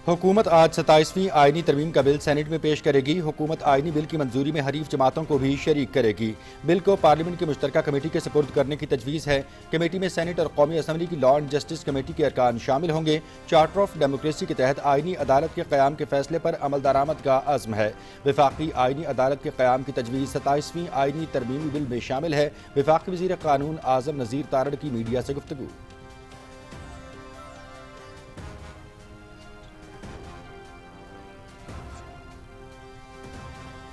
हुकूमत आज 27वीं आईनी तरमीम का बिल सेनेट में पेश करेगी। हुकूमत आईनी बिल की मंजूरी में हरीफ जमातों को भी शरीक करेगी। बिल को पार्लियामेंट की मुश्तरका कमेटी के सपुर्द करने की तजवीज़ है। कमेटी में सेनेट और कौमी असम्बली की लॉ एंड जस्टिस कमेटी के अरकान शामिल होंगे। चार्टर ऑफ डेमोक्रेसी के तहत आईनी अदालत के क़याम के फैसले पर अमल दरामद का अज़्म है। वफाकी आईनी अदालत के क़याम की तजवीज़ 27वीं आईनी तरमीमी बिल में शामिल है। वफाकी वज़ीर कानून आज़म नज़ीर तारड़ की मीडिया से गुफ्तगू।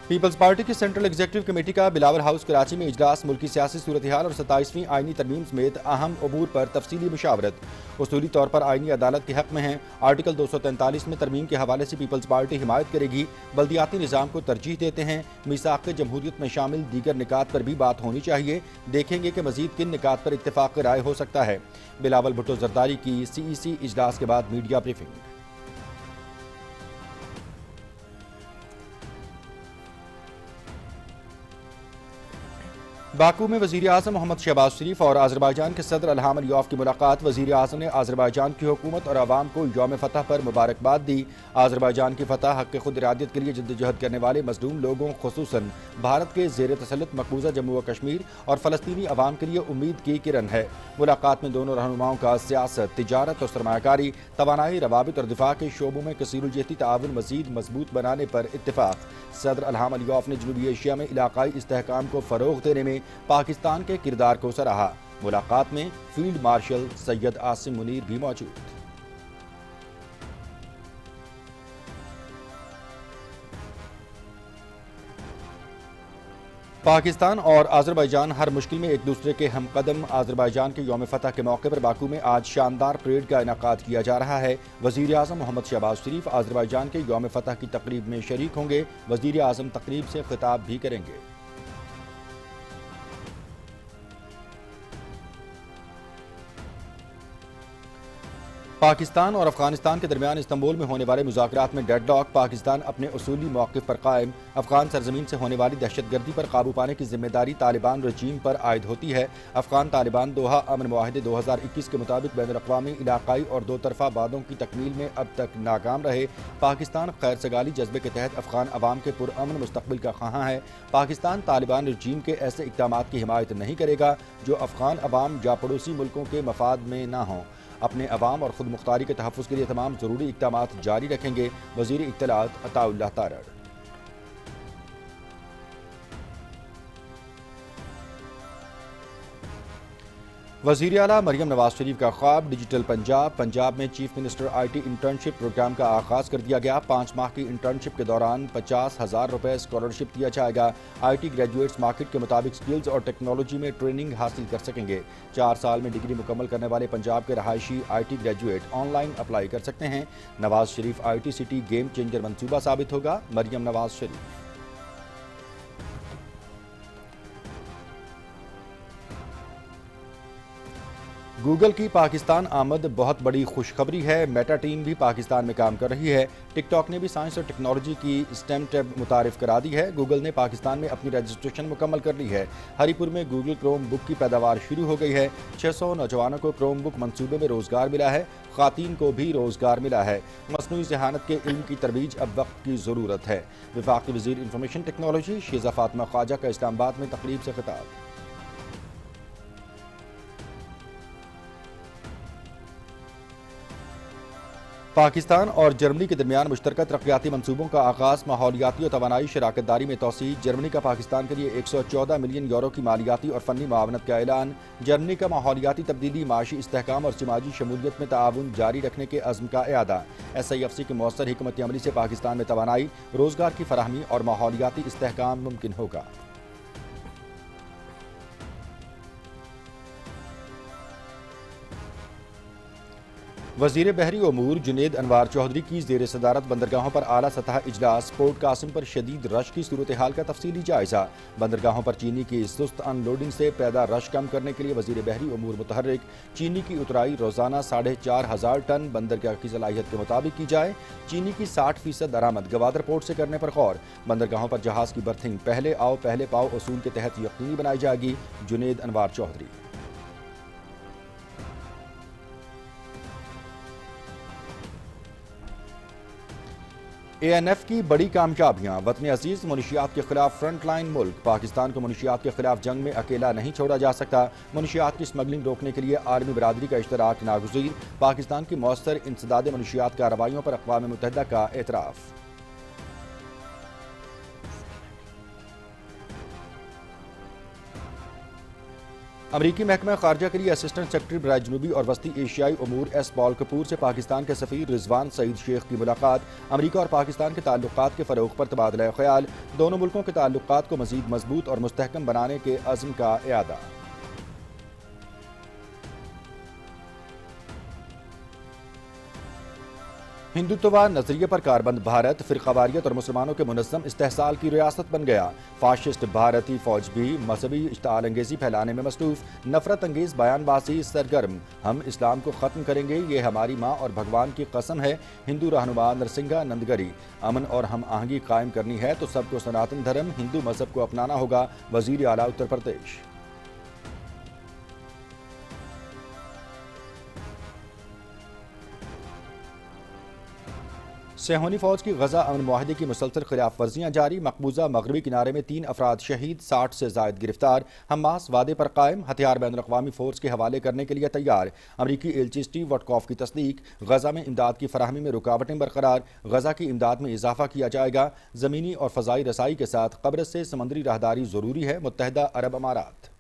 पीपल्स पार्टी की सेंट्रल एग्जीक्यूटिव कमेटी का बिलावल हाउस कराची में इजलास मुल्की सियासी सूरत हाल और 27वीं आईनी तरमीम समेत अहम अमूर पर तफसीली मुशावरत। उसूली तौर पर आईनी अदालत के हक में है। आर्टिकल 243 में तरमीम के हवाले से पीपल्स पार्टी हिमायत करेगी। बल्दियाती निज़ाम को तरजीह देते हैं। मीसाक़ जमहूरियत में शामिल दीगर निकात पर भी बात होनी चाहिए। देखेंगे कि मजीद किन निकात पर इत्तेफाक राय हो सकता है। बिलावल भुट्टो जरदारी की CEC इजलास के बाद मीडिया ब्रीफिंग। बाकू में वज़ीर आज़म मोहम्मद शहबाज शरीफ और आज़रबाईजान के सदर इल्हाम अलियौफ की मुलाकात। वज़ीर आज़म ने आज़रबाईजान की हुकूमत और आवाम को यौम फ़तह पर मुबारकबाद दी। आज़रबाईजान की फ़तह हक़ खुद इरादियत के लिए जद्दोजहद करने वाले मज़लूम लोगों खुसूसन भारत के ज़ेर तसल्लुत मकबूजा जम्मू व कश्मीर और फ़लस्तीनी अवाम के लिए उम्मीद की किरण है। मुलाकात में दोनों रहनुमाओं का सियासत, तिजारत और सरमायाकारी, तवानाई, रवाबित और दिफा के शोबों में कसीरुलजहती ताउन मज़ीद मजबूत बनाने पर इत्तेफाक। सदर इल्हाम अलियौफ ने जनूबी एशिया में इलाकाई इस्तेहकाम को फ़रोग़ देने में पाकिस्तान के किरदार को सराहा। मुलाकात में फील्ड मार्शल सैयद आसिम मुनीर भी मौजूद। पाकिस्तान और आज़रबाईजान हर मुश्किल में एक दूसरे के हमकदम। आज़रबाईजान के यौम फ़तह के मौके पर बाकू में आज शानदार परेड का इनेकाद किया जा रहा है। वज़ीर आज़म मोहम्मद शहबाज शरीफ आज़रबाईजान के यौम फ़तह की तकरीब में शरीक होंगे। वज़ीर आज़म तकरीब से खिताब भी करेंगे। पाकिस्तान और अफगानिस्तान के दरमियान इस्तांबुल में होने वाले मुज़ाकरात में डेडलॉक। पाकिस्तान अपने उसूली मौक़िफ़ पर कायम। अफगान सरजमीन से होने वाली दहशतगर्दी पर काबू पाने की जिम्मेदारी तालिबान रजीम पर आयद होती है। अफगान तालिबान दोहा अमन मुआहिदे 2021 के मुताबिक बैनुल-अक़वामी, इलाकाई और दो तरफ़ा वादों की तकमील में अब तक नाकाम रहे। पाकिस्तान खैर सगाली जज्बे के तहत अफगान अवाम के पुरअमन मुस्तक़बिल का ख़्वाहां है। पाकिस्तान तालिबान रजीम के ऐसे इक़दामात की हिमायत नहीं करेगा जो अफगान अवाम या पड़ोसी मुल्कों के मफाद में ना हों। अपने अवाम और खुद मुख्तारी के तहफ़्फ़ुज़ के लिए तमाम ज़रूरी इक़दामात जारी रखेंगे। वज़ीर इत्तलात अताउल्लाह तारड़। वज़ीर आला मरियम नवाज शरीफ का ख्वाब डिजिटल पंजाब। पंजाब में chief minister IT internship program का आगाज़ कर दिया गया। 5 माह की इंटर्नशिप के दौरान 50,000 रुपये स्कॉलरशिप दिया जाएगा। IT ग्रेजुएट्स मार्केट के मुताबिक स्किल्स और टेक्नोलॉजी में ट्रेनिंग हासिल कर सकेंगे। 4 साल में डिग्री मुकम्मल करने वाले पंजाब के रहायशी IT ग्रेजुएट ऑनलाइन अप्लाई कर सकते हैं। Nawaz Sharif IT city game changer मंसूबा साबित होगा। मरियम नवाज शरीफ। गूगल की पाकिस्तान आमद बहुत बड़ी खुशखबरी है। मेटा टीम भी पाकिस्तान में काम कर रही है। टिकटॉक ने भी साइंस और टेक्नोलॉजी की स्टेम टैब मुतारिफ करा दी है। गूगल ने पाकिस्तान में अपनी रजिस्ट्रेशन मुकम्मल कर ली है। हरीपुर में गूगल क्रोम बुक की पैदावार शुरू हो गई है। 600 नौजवानों को क्रोम बुक मंसूबे में रोज़गार मिला है। ख़वातीन को भी रोज़गार मिला है। मसनूई ज़हानत के इल्म की तरवीज अब वक्त की ज़रूरत है। वफाकी वज़ीर इंफॉर्मेशन टेक्नोलॉजी शीज़ा फातिमा ख्वाजा का इस्लामाबाद में तकरीब से खिताब। पाकिस्तान और जर्मनी के दरमियान मुश्तरका तरक्याती मंसूबों का आगाज़। माहौलियाती और तवानाई शराकत दारी में तोसी। जर्मनी का पाकिस्तान के लिए 114 मिलियन यूरो की मालियाती और फ़नी मुआवनत का ऐलान। जर्मनी का माहौलियाती तब्दीली, माशी इस्तेहकाम और समाजी शमूलियत में ताउन जारी रखने के अज़्म का इआदा। SIFC की मौसर हिकमत अमली से पाकिस्तान में तवानाई, रोज़गार की फराहमी और माहौलियाती इस्तेहकाम मुमकिन होगा। वज़ीर बहरी अमूर जुनेद अनवार चौधरी की ज़ेर सदारत बंदरगाहों पर आला सतह इजलास। पोर्ट कासिम पर शदीद रश की सूरत हाल का तफसीली जायज़ा। बंदरगाहों पर चीनी की सुस्त अनलोडिंग से पैदा रश कम करने के लिए वज़ीर बहरी अमूर मुतहर्रिक। चीनी की उतराई रोज़ाना 4,500 टन बंदरगाह की सलाहियत के मुताबिक की जाए। चीनी की 60% दरामद गवादर पोर्ट से करने पर गौर। बंदरगाहों पर जहाज़ की बर्थिंग पहले आओ पहले पाओ उसूल के तहत यकीनी बनाई जाएगी। जुनेद अनवार चौधरी। ANF کی بڑی کامیابیاں، وطن عزیز منشیات کے خلاف فرنٹ لائن ملک، پاکستان کو منشیات کے خلاف جنگ میں اکیلا نہیں چھوڑا جا سکتا، منشیات کی سمگلنگ روکنے کے لیے عالمی برادری کا اشتراک ناگزیر، پاکستان کی مؤثر انسداد منشیات کارروائیوں پر اقوام متحدہ کا اعتراف۔ امریکی محکمہ خارجہ کے لیے اسسٹنٹ سیکرٹری برائے جنوبی اور وسطی ایشیائی امور ایس پال کپور سے پاکستان کے سفیر رضوان سعید شیخ کی ملاقات، امریکہ اور پاکستان کے تعلقات کے فروغ پر تبادلہ خیال، دونوں ملکوں کے تعلقات کو مزید مضبوط اور مستحکم بنانے کے عزم کا اعادہ۔ ہندوتوا نظریے پر کاربند بھارت، فرقہ واریت اور مسلمانوں کے منظم استحصال کی ریاست بن گیا، فاشسٹ بھارتی فوج بھی مذہبی اشتعال انگیزی پھیلانے میں مصروف، نفرت انگیز بیان بازی سرگرم، ہم اسلام کو ختم کریں گے، یہ ہماری ماں اور بھگوان کی قسم ہے، ہندو رہنما نرسنگھا نندگری، امن اور ہم آہنگی قائم کرنی ہے تو سب کو سناتن دھرم ہندو مذہب کو اپنانا ہوگا، وزیر اعلیٰ اتر پردیش۔ صہیونی فوج کی غزہ امن معاہدے کی مسلسل خلاف ورزیاں جاری، مقبوضہ مغربی کنارے میں 3 افراد شہید، 60 سے زائد گرفتار، حماس وعدے پر قائم، ہتھیار بین الاقوامی فورس کے حوالے کرنے کے لیے تیار، امریکی ایلچی سٹیو وٹکوف کی تصدیق، غزہ میں امداد کی فراہمی میں رکاوٹیں برقرار، غزہ کی امداد میں اضافہ کیا جائے گا، زمینی اور فضائی رسائی کے ساتھ قبرص سے سمندری راہداری ضروری ہے، متحدہ عرب امارات۔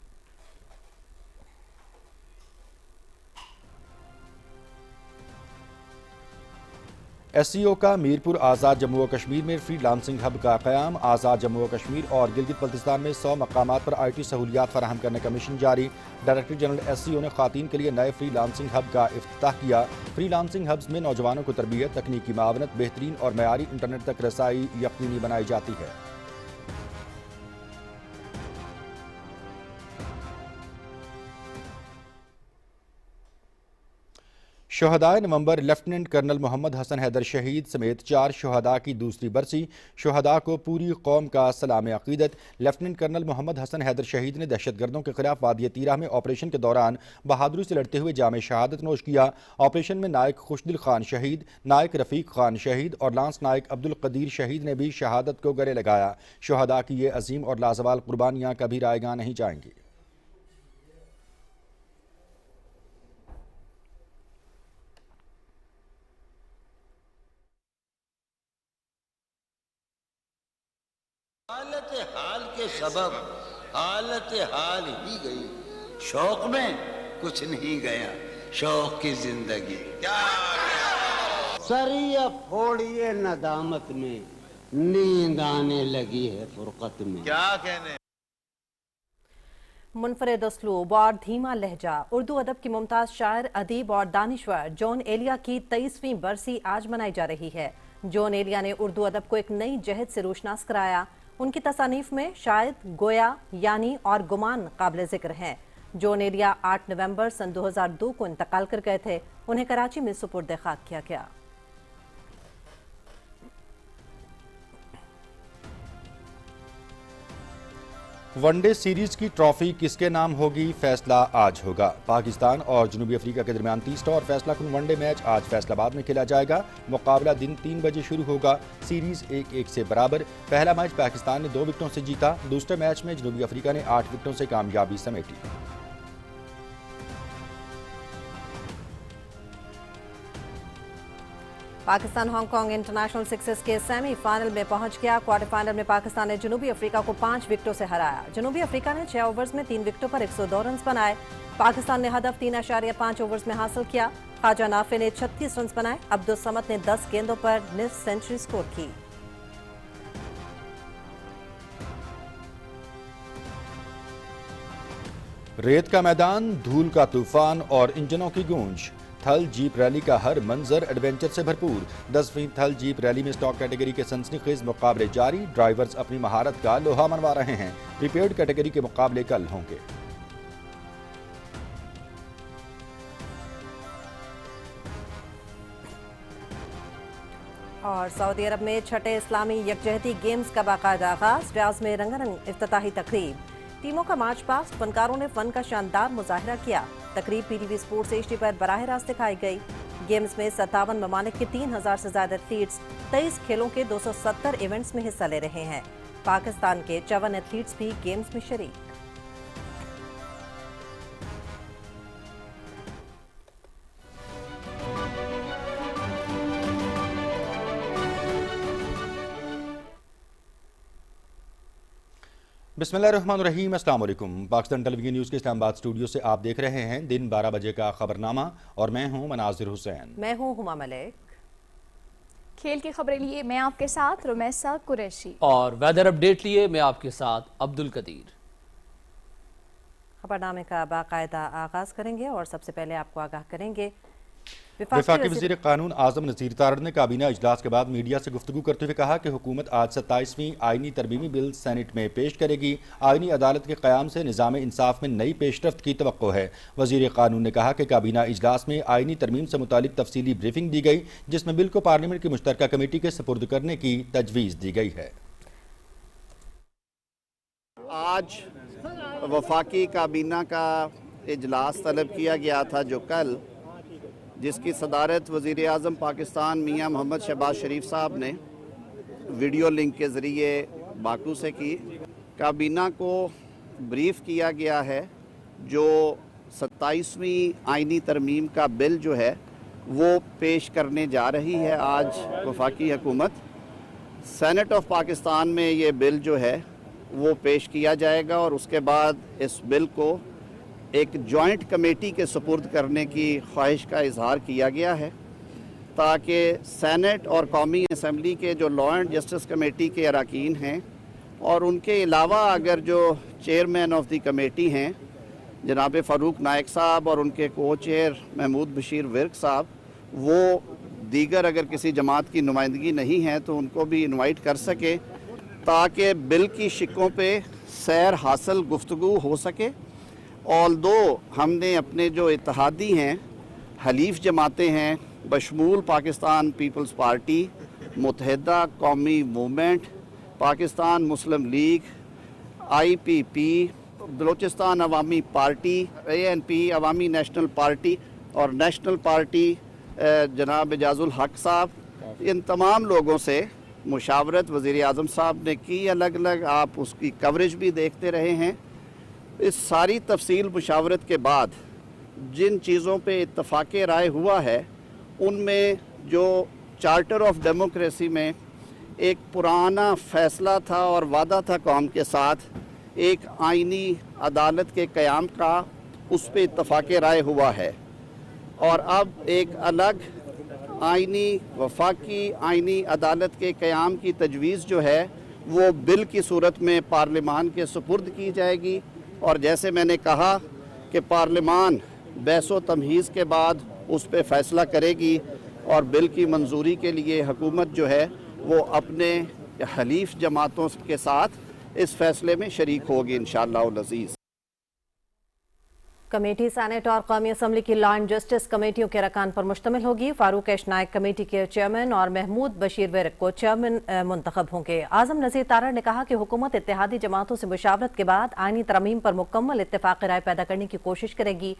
SCO کا میرپور آزاد جموں و کشمیر میں فری لانسنگ ہب کا قیام، آزاد جموں و کشمیر اور گلگت بلتستان میں 100 مقامات پر IT سہولیات فراہم کرنے کا مشن جاری، ڈائریکٹر جنرل SCO نے خواتین کے لیے نئے فری لانسنگ ہب کا افتتاح کیا، فری لانسنگ ہبز میں نوجوانوں کو تربیت، تکنیکی معاونت، بہترین اور معیاری انٹرنیٹ تک رسائی یقینی بنائی جاتی ہے۔ شہدائے نومبر لیفٹیننٹ کرنل محمد حسن حیدر شہید سمیت 4 شہداء کی دوسری برسی، شہداء کو پوری قوم کا سلام عقیدت، لیفٹیننٹ کرنل محمد حسن حیدر شہید نے دہشت گردوں کے خلاف وادی تیرہ میں آپریشن کے دوران بہادری سے لڑتے ہوئے جام شہادت نوش کیا، آپریشن میں نائک خوشدل خان شہید، نائک رفیق خان شہید اور لانس نائک عبدالقدیر شہید نے بھی شہادت کو گلے لگایا، شہداء کی یہ عظیم اور لازوال قربانیاں کبھی رائے گاں نہیں جائیں گی۔ حالت حال کے سبب حالت حال ہی گئی، شوق میں کچھ نہیں گیا، شوق کی زندگی سریہ پھوڑیے ندامت میں، نیند آنے لگی ہے فرقت میں۔ کیا کہنے منفرد اسلوب اور دھیما لہجہ، اردو ادب کی ممتاز شاعر، ادیب اور دانشور جون ایلیا کی 23ویں برسی آج منائی جا رہی ہے۔ جون ایلیا نے اردو ادب کو ایک نئی جہت سے روشناس کرایا، ان کی تصانیف میں شاید، گویا، یعنی اور گمان قابل ذکر ہیں۔ جون ایلیا 8 نومبر سن 2002 کو انتقال کر گئے تھے، انہیں کراچی میں سپرد خاک کیا گیا۔ ون ڈے سیریز کی ٹرافی کس کے نام ہوگی، فیصلہ آج ہوگا۔ پاکستان اور جنوبی افریقہ کے درمیان تیسرا اور فیصلہ کن ون ڈے میچ آج فیصل آباد میں کھیلا جائے گا، مقابلہ دن 3 بجے شروع ہوگا، سیریز 1-1 سے برابر، پہلا میچ پاکستان نے 2 وکٹوں سے جیتا، دوسرے میچ میں جنوبی افریقہ نے 8 وکٹوں سے کامیابی سمیٹی۔ Pakistan Hong Kong international sixes کے سیمی فائنل میں پہنچ گیا، کوارٹر فائنل میں پاکستان نے جنوبی افریقہ کو 5 وکٹوں سے ہرایا، جنوبی افریقہ نے 6 اوورز میں 3 وکٹوں پر 102 رنز بنائے، پاکستان نے ہدف 3.5 اوورز میں حاصل کیا، خواجہ نافع نے 36 رنز بنائے، عبدالصمد نے 10 گیندوں پر نصف سنچری سکور کی۔ ریت کا میدان، دھول کا طوفان اور انجنوں کی گونج، تھل جیپ ریلی کا ہر منظر ایڈونچر سے بھرپور، 10ویں تھل جیپ ریلی میں سٹاک کیٹیگری کے سنسنی خیز مقابلے جاری، ڈرائیورز اپنی مہارت کا لوہا منوا رہے ہیں، پریپیئرڈ کیٹیگری کے مقابلے کل ہوں گے۔ اور سعودی عرب میں چھٹے اسلامی یکجہتی گیمز کا باقاعدہ آغاز، ریاض میں رنگا رنگ افتتاحی تقریب، ٹیموں کا مارچ پاسٹ، فنکاروں نے فن کا شاندار مظاہرہ کیا، تقریب PTV سپورٹس HD پر براہ راست دکھائی گئی، गेम्स में 57 ममालिक के 3000 से ज्यादा एथलीट्स 23 खेलों के 270 इवेंट्स में हिस्सा ले रहे हैं। पाकिस्तान के 54 एथलीट्स भी गेम्स में शरीक। बिस्मिल्लाहिर्रहमानिर्रहीम, अस्सलाम वालेकुम। पाकिस्तान टेलीविजन न्यूज़ के इस्लामाबाद स्टूडियो से आप देख रहे हैं दिन 12 बजे का खबरनामा और मैं हूं मनाजिर हुसैन। मैं हूं हुमा मलिक। खेल की खबरें लिए मैं आपके साथ रुमैसा कुरैशी और वेदर अपडेट लिए मैं आपके साथ अब्दुल कदीर। खबरनामे का बाकायदा आगाज करेंगे और सबसे पहले आपको आगाह करेंगे वफाकी वज़ीर कानून आज़म नज़ीर तारड़ ने काबीना इजलास के बाद मीडिया से गुफ्तगू करते हुए कहा कि हुकूमत आज 27वीं आइनी तरमीमी बिल सेनेट में पेश करेगी। आइनी अदालत के क़याम से निज़ाम इंसाफ में नई पेशरफ्त की तवक्को है। वज़ीर कानून ने कहा कि काबीना इजलास में आइनी तरमीम से मुतालिक तफसीली ब्रीफिंग दी गई, जिसमें बिल को पार्लियामेंट की मुश्तरका कमेटी के सपुर्द करने की तजवीज़ दी गई है। आज वफाकी काबीना का इजलास तलब किया गया था जो कल, जिसकी सदारत वज़ीर आज़म पाकिस्तान मियाँ मोहम्मद शहबाज शरीफ साहब ने वीडियो लिंक के ज़रिए बाकू से की। काबीना को ब्रीफ़ किया गया है जो 27वीं आइनी तरमीम का बिल जो है वो पेश करने जा रही है आज वफाकी हुकूमत। सेनेट ऑफ पाकिस्तान में ये बिल जो है वो पेश किया जाएगा और उसके बाद इस बिल को एक जॉइंट कमेटी के सुपुर्द करने की ख्वाहिश का इजहार किया गया है, ताकि सेनेट और कौमी असम्बली के जो लॉ एंड जस्टिस कमेटी के अरकान हैं और उनके अलावा अगर जो चेयरमैन ऑफ द कमेटी हैं जनाब फ़ारूक नायक साहब और उनके को चेयर महमूद बशीर विर्क साहब, वो दीगर अगर किसी जमात की नुमाइंदगी नहीं है तो उनको भी इनवाइट कर सके, ताकि बिल की शिकों पे सैर हासिल गुफ्तगू हो सके। ऑल्दो हमने अपने जो इत्तेहादी हैं, हलीफ जमातें हैं बशमूल पाकिस्तान पीपल्स पार्टी, मुत्तहिदा कौमी मूवमेंट, पाकिस्तान मुस्लिम लीग, IPP, बलोचिस्तान अवामी पार्टी, ANP अवामी नेशनल पार्टी और नेशनल पार्टी जनाब एजाजुल हक साहब, इन तमाम लोगों से मुशावरत वज़ीर आज़म साहब ने की। अलग अलग आप उसकी कवरेज भी देखते रहे हैं। इस सारी तफसील मुशावरत के बाद जिन चीज़ों पे इत्तफाक़ राय हुआ है, उनमें जो चार्टर ऑफ डेमोक्रेसी में एक पुराना फ़ैसला था और वादा था कौम के साथ एक आइनी अदालत के क़याम का, उस पे इत्तफाक़ राय हुआ है और अब एक अलग आइनी वफाकी आइनी अदालत के क़याम की तजवीज़ जो है वो बिल की सूरत में पार्लिमान के सुपुर्द की जाएगी। और जैसे मैंने कहा कि पार्लिमान बहसो तमहीज़ के बाद उस पर फ़ैसला करेगी और बिल की मंजूरी के लिए हुकूमत जो है वो अपने हलीफ जमातों के साथ इस फ़ैसले में शरीक होगी इंशाअल्लाह अज़ीज़। कमेटी सेनेट और कौमी असम्बली की लॉ एंड जस्टिस कमेटियों के अरकान पर मुश्तमिल होगी। फारूक एश नायक कमेटी के चेयरमैन और महमूद बशीर विर्क को चेयरमैन मुंतखब होंगे। आज़म नज़ीर तारड़ ने कहा कि हुकूमत इत्तेहादी जमातों से मुशावरत के बाद आइनी तरमीम पर मुकम्मल इत्तेफाक़ राय पैदा करने की कोशिश करेगी।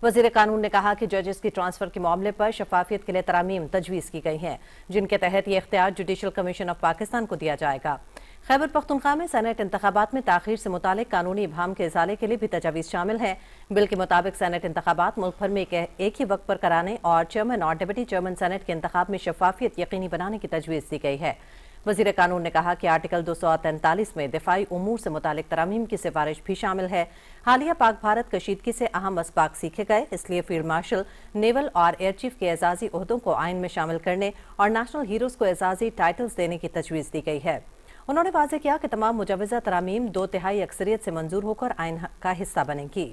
वज़ीर कानून ने कहा कि जजेस की ट्रांसफ़र के मामले पर शफाफियत के लिए तरामीम तजवीज़ की गई हैं, जिनके तहत ये इख्तियार जुडिशल कमीशन ऑफ पाकिस्तान को दिया जाएगा। खैबर पख्तूनख्वा में सेनेट इंतखाबात में ताख़ीर से मुतालिक कानूनी इबहाम के इज़ाले के लिए भी तजावीज़ शामिल हैं। बिल के मुताबिक सेनेट इंतखाबात मुल्क भर में एक ही वक्त पर कराने और चेयरमैन और डिप्टी चेयरमैन सेनेट के इंतखाब में शफाफियत यकीनी बनाने की तजवीज़ दी गई है। वज़ीर कानून ने कहा कि आर्टिकल 243 में दिफाई उमूर से मुतालिक तरामीम की सिफारिश भी शामिल है। हालिया पाक भारत कशीदगी से अहम असबाक सीखे गए, इसलिए फील्ड मार्शल, नेवल और एयर चीफ के एजाजी ओहदों को आइन में शामिल करने और नेशनल हीरोज़ को एजाजी टाइटल्स देने की तजवीज़ दी गई है। उन्होंने वाज़ेह किया कि तमाम मुजवज़ा तरामीम 2/3 अक्सरियत से मंजूर होकर आइन का हिस्सा बनेंगी।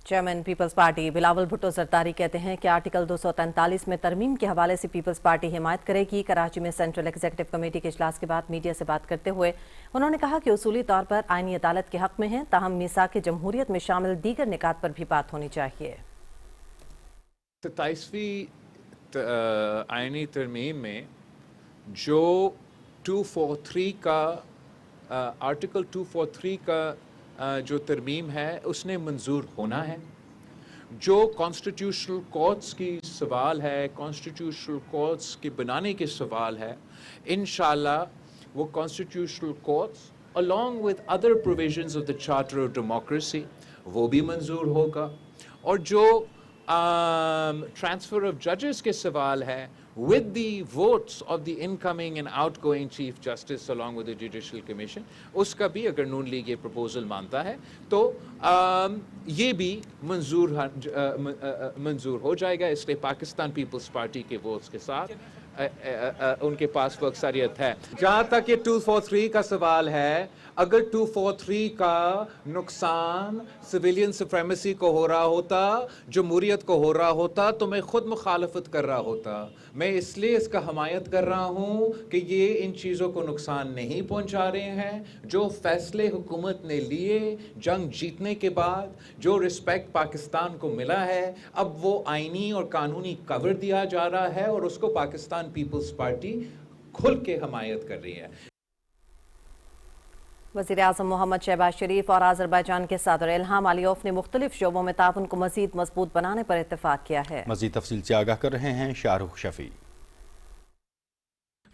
Chairman Peoples Party Bilawal Bhutto Zardari कहते हैं कि आर्टिकल 243 में तरमीम के हवाले से पीपल्स पार्टी हिमायत करेगी। कराची में सेंट्रल एग्जीक्यूटिव कमेटी के इजलास के बाद मीडिया से बात करते हुए उन्होंने कहा कि उसूली तौर पर आइनी अदालत के हक में हैं, ताहम मीसाक जमहूरियत में शामिल दीगर निकात पर भी बात होनी चाहिए। 27वीं आइनी तरमीम में जो 243 का آرٹیکل 243 کا جو ترمیم ہے اس نے منظور ہونا ہے. جو کانسٹیٹیوشنل کورٹس کی سوال ہے, کانسٹیٹیوشنل کورٹس کے بنانے کے سوال ہے, انشاءاللہ وہ constitutional courts along with other provisions of the Charter of Democracy وہ بھی منظور ہوگا. اور جو ٹرانسفر آف ججز کے سوال ہے with the votes of the incoming and outgoing Chief Justice along with the Judicial Commission, اس کا بھی اگر نون لیگ یہ پروپوزل مانتا ہے تو یہ بھی منظور ہو جائے گا. اس لیے پاکستان پیپلز پارٹی کے ووٹس کے ساتھ ان کے پاس وہ اکثریت ہے. جہاں تک یہ 243 کا سوال ہے, اگر 243 کا نقصان سویلین سپریمیسی کو ہو رہا ہوتا, جمہوریت کو ہو رہا ہوتا, تو میں خود مخالفت کر رہا ہوتا. میں اس لیے اس کا حمایت کر رہا ہوں کہ یہ ان چیزوں کو نقصان نہیں پہنچا رہے ہیں. جو فیصلے حکومت نے لیے جنگ جیتنے کے بعد, جو رسپیکٹ پاکستان کو ملا ہے, اب وہ آئینی اور قانونی کور دیا جا رہا ہے اور اس کو پاکستان پیپلز پارٹی کھل کے حمایت کر رہی ہے. وزیر اعظم محمد شہباز شریف اور آذربائیجان کے صدر الہام علیوف نے مختلف شعبوں میں تعاون کو مزید مضبوط بنانے پر اتفاق کیا ہے. مزید تفصیل سے آگاہ کر رہے ہیں شاہ رخ شفیع.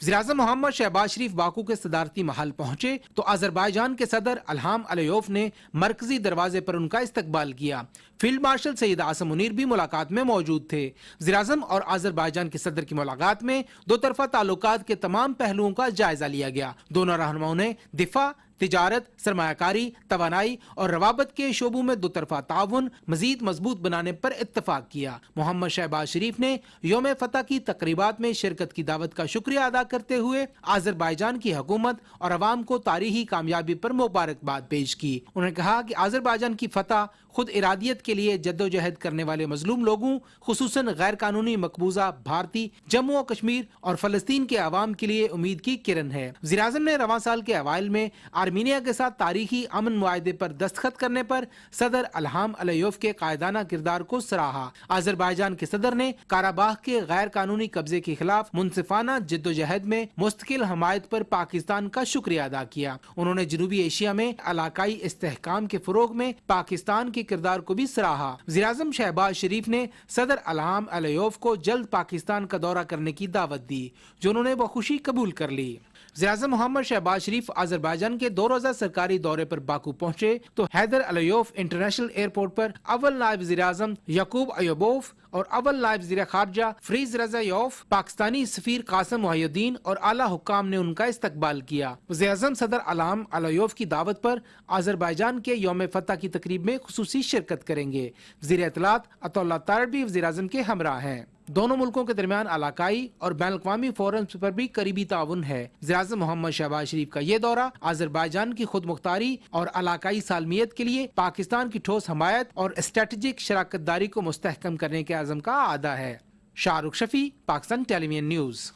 وزیراعظم محمد شہباز شریف باکو کے صدارتی محل پہنچے تو آذربائیجان کے صدر الہام علیوف نے مرکزی دروازے پر ان کا استقبال کیا. فیلڈ مارشل سید عاصم منیر بھی ملاقات میں موجود تھے. وزیراعظم اور آذربائیجان کے صدر کی ملاقات میں دو طرفہ تعلقات کے تمام پہلوؤں کا جائزہ لیا گیا. دونوں رہنماؤں نے دفاع, تجارت, سرمایہ کاری, توانائی اور روابط کے شعبوں میں دو طرفہ تعاون مزید مضبوط بنانے پر اتفاق کیا. محمد شہباز شریف نے یوم فتح کی تقریبات میں شرکت کی دعوت کا شکریہ ادا کرتے ہوئے آذربائیجان کی حکومت اور عوام کو تاریخی کامیابی پر مبارکباد پیش کی. انہوں نے کہا کہ آذربائیجان کی فتح خود ارادیت کے لیے جدوجہد کرنے والے مظلوم لوگوں, خصوصاً غیر قانونی مقبوضہ بھارتی جموں و کشمیر اور فلسطین کے عوام کے لیے امید کی کرن ہے. وزیراعظم نے رواں سال کے اوائل میں آرمینیا کے ساتھ تاریخی امن معاہدے پر دستخط کرنے پر صدر الہام علیوف کے قائدانہ کردار کو سراہا. آذربائیجان کے صدر نے کاراباخ کے غیر قانونی قبضے کے خلاف منصفانہ جدوجہد میں مستقل حمایت پر پاکستان کا شکریہ ادا کیا. انہوں نے جنوبی ایشیا میں علاقائی استحکام کے فروغ میں پاکستان کے کردار کو بھی سراہا. وزیراعظم شہباز شریف نے صدر الہام علیوف کو جلد پاکستان کا دورہ کرنے کی دعوت دی, جو انہوں نے بخوشی قبول کر لی. وزیراعظم محمد شہباز شریف آذربائیجان کے 2 روزہ سرکاری دورے پر باکو پہنچے تو حیدر علیوف انٹرنیشنل ایئرپورٹ پر اول نائب وزیر اعظم یعقوب ایوبوف اور اول نائب وزیر خارجہ فریز رضایوف, پاکستانی سفیر قاسم محی الدین اور اعلیٰ حکام نے ان کا استقبال کیا. وزیر اعظم صدر الہام علیوف کی دعوت پر آذربائیجان کے یوم فتح کی تقریب میں خصوصی شرکت کریں گے. وزیر اطلاعات عطا اللہ طارڑ بھی وزیر اعظم کے ہمراہ ہیں. دونوں ملکوں کے درمیان علاقائی اور بین الاقوامی فورمز پر بھی قریبی تعاون ہے. وزیراعظم محمد شہباز شریف کا یہ دورہ آذربائیجان کی خود مختاری اور علاقائی سالمیت کے لیے پاکستان کی ٹھوس حمایت اور اسٹریٹجک شراکت داری کو مستحکم کرنے کے عزم کا اعادہ ہے. شاہ رخ شفیع, پاکستان ٹیلی ویژن نیوز.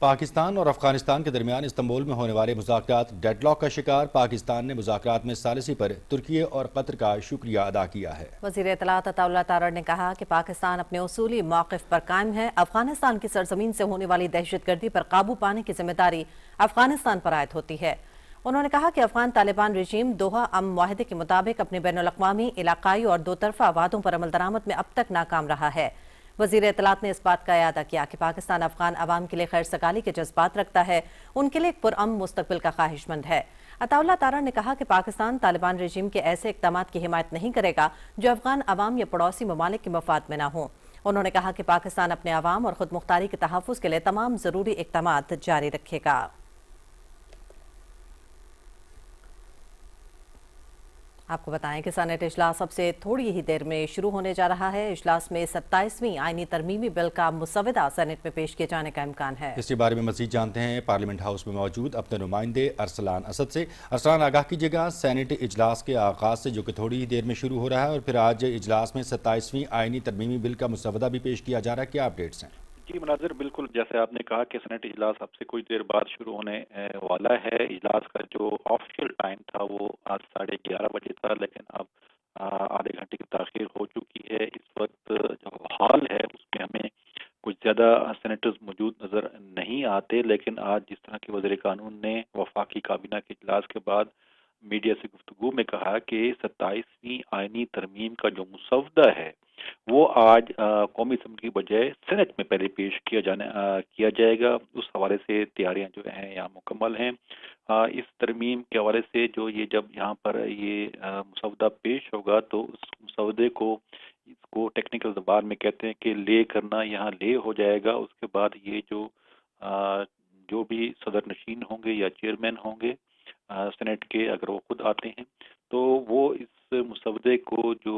پاکستان اور افغانستان کے درمیان استنبول میں ہونے والے مذاکرات ڈیڈ لاک کا شکار. پاکستان نے مذاکرات میں ثالثی پر ترکی اور قطر کا شکریہ ادا کیا ہے. وزیر اطلاعات عطا اللہ طارڑ نے کہا کہ پاکستان اپنے اصولی موقف پر قائم ہے. افغانستان کی سرزمین سے ہونے والی دہشت گردی پر قابو پانے کی ذمہ داری افغانستان پر عائد ہوتی ہے. انہوں نے کہا کہ افغان طالبان رژیم دوحہ امن معاہدے کے مطابق اپنے بین الاقوامی, علاقائی اور دو طرفہ وعدوں پر عمل درآمد میں اب تک ناکام رہا ہے. وزیر اطلاعات نے اس بات کا اعادہ کیا کہ پاکستان افغان عوام کے لیے خیر سگالی کے جذبات رکھتا ہے, ان کے لیے ایک پرامن مستقبل کا خواہش مند ہے. عطا اللہ طارڑ نے کہا کہ پاکستان طالبان رژیم کے ایسے اقدامات کی حمایت نہیں کرے گا جو افغان عوام یا پڑوسی ممالک کے مفاد میں نہ ہوں. انہوں نے کہا کہ پاکستان اپنے عوام اور خود مختاری کے تحفظ کے لیے تمام ضروری اقدامات جاری رکھے گا. آپ کو بتائیں کہ سینیٹ اجلاس اب سے تھوڑی ہی دیر میں شروع ہونے جا رہا ہے. اجلاس میں 27ویں آئینی ترمیمی بل کا مسودہ سینیٹ میں پیش کیے جانے کا امکان ہے. اس کے بارے میں مزید جانتے ہیں پارلیمنٹ ہاؤس میں موجود اپنے نمائندے ارسلان اسد سے. ارسلان, آگاہ کیجیے گا سینیٹ اجلاس کے آغاز سے جو کہ تھوڑی ہی دیر میں شروع ہو رہا ہے, اور پھر آج اجلاس میں 27ویں آئینی ترمیمی بل کا مسودہ بھی پیش کیا جا رہا ہے, کیا اپڈیٹس ہیں؟ جی مناظر, بالکل جیسے آپ نے کہا کہ سینیٹ اجلاس اب سے کچھ دیر بعد شروع ہونے والا ہے. اجلاس کا جو آفیشیل ٹائم تھا وہ آج 11:30 بجے تھا, لیکن اب آدھے گھنٹے کی تاخیر ہو چکی ہے. اس وقت جو ہال ہے اس میں ہمیں کچھ زیادہ سینیٹرز موجود نظر نہیں آتے, لیکن آج جس طرح کے وزیر قانون نے वफाकी काबीना के इजलास के बाद मीडिया से गुफ्तगू में कहा कि 27वीं आईनी तरमीम का जो मुसवदा है वो आज कौमी असम्बली की बजाय सेनेट में पहले पेश किया जाएगा। उस हवाले से तैयारियां जो हैं यहाँ मुकम्मल हैं। इस तरमीम के हवाले से जो ये जब यहाँ पर ये मुसवदा पेश होगा तो उस मुसवदे को इसको टेक्निकल ज़बान में कहते हैं कि ले करना, यहाँ ले हो जाएगा। उसके बाद ये जो भी सदर नशीन होंगे या चेयरमैन होंगे सेनेट के, अगर वो खुद आते हैं तो वो इस मुसवदे को जो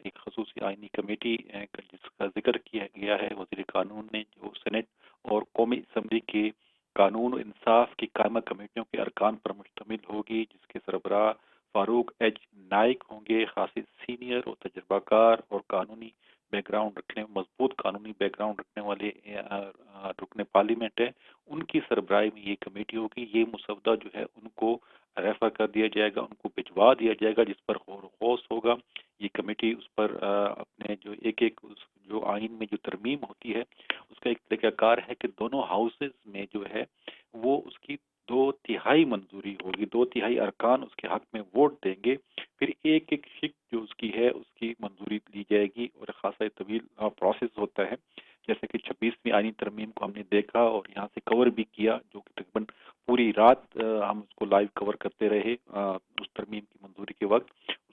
एक खसूसी आइनी कमेटी जिसका जिक्र किया गया है वज़ीर कानून ने, जो सेनेट और कौमी असम्बली के कानून और इंसाफ की कायमा कमेटियों के अरकान पर मुश्तमिल होगी, जिसके सरबराह फारूक एच नाइक होंगे, खासी सीनियर और तजर्बाकार और कानूनी बैकग्राउंड मजबूत कानूनी बैकग्राउंड रखने वाले रुकने पार्लियामेंट है, उनकी सरबराही में ये कमेटी होगी। ये मुसवदा जो है उनको रेफर कर दिया जाएगा, उनको भिजवा दिया जाएगा, जिस पर गौस होगा। ये कमेटी उस पर अपने जो एक जो आइन में जो तरमीम होती है उसका एक तरीकाकार है कि दोनों हाउसेज में जो है वो उसकी 2/3 मंजूरी होगी, 2/3 अरकान उसके हक में वोट देंगे, फिर एक शिक जो उसकी है उसकी मंजूरी ली जाएगी और खासा तवील प्रोसेस होता है। जैसे कि 26वीं आईनी तरमीम को हमने देखा और यहाँ से कवर भी किया, जो कि तकरीबन पूरी रात हम उसको लाइव कवर करते रहे उस तरमीम की मंजूरी के वक्त,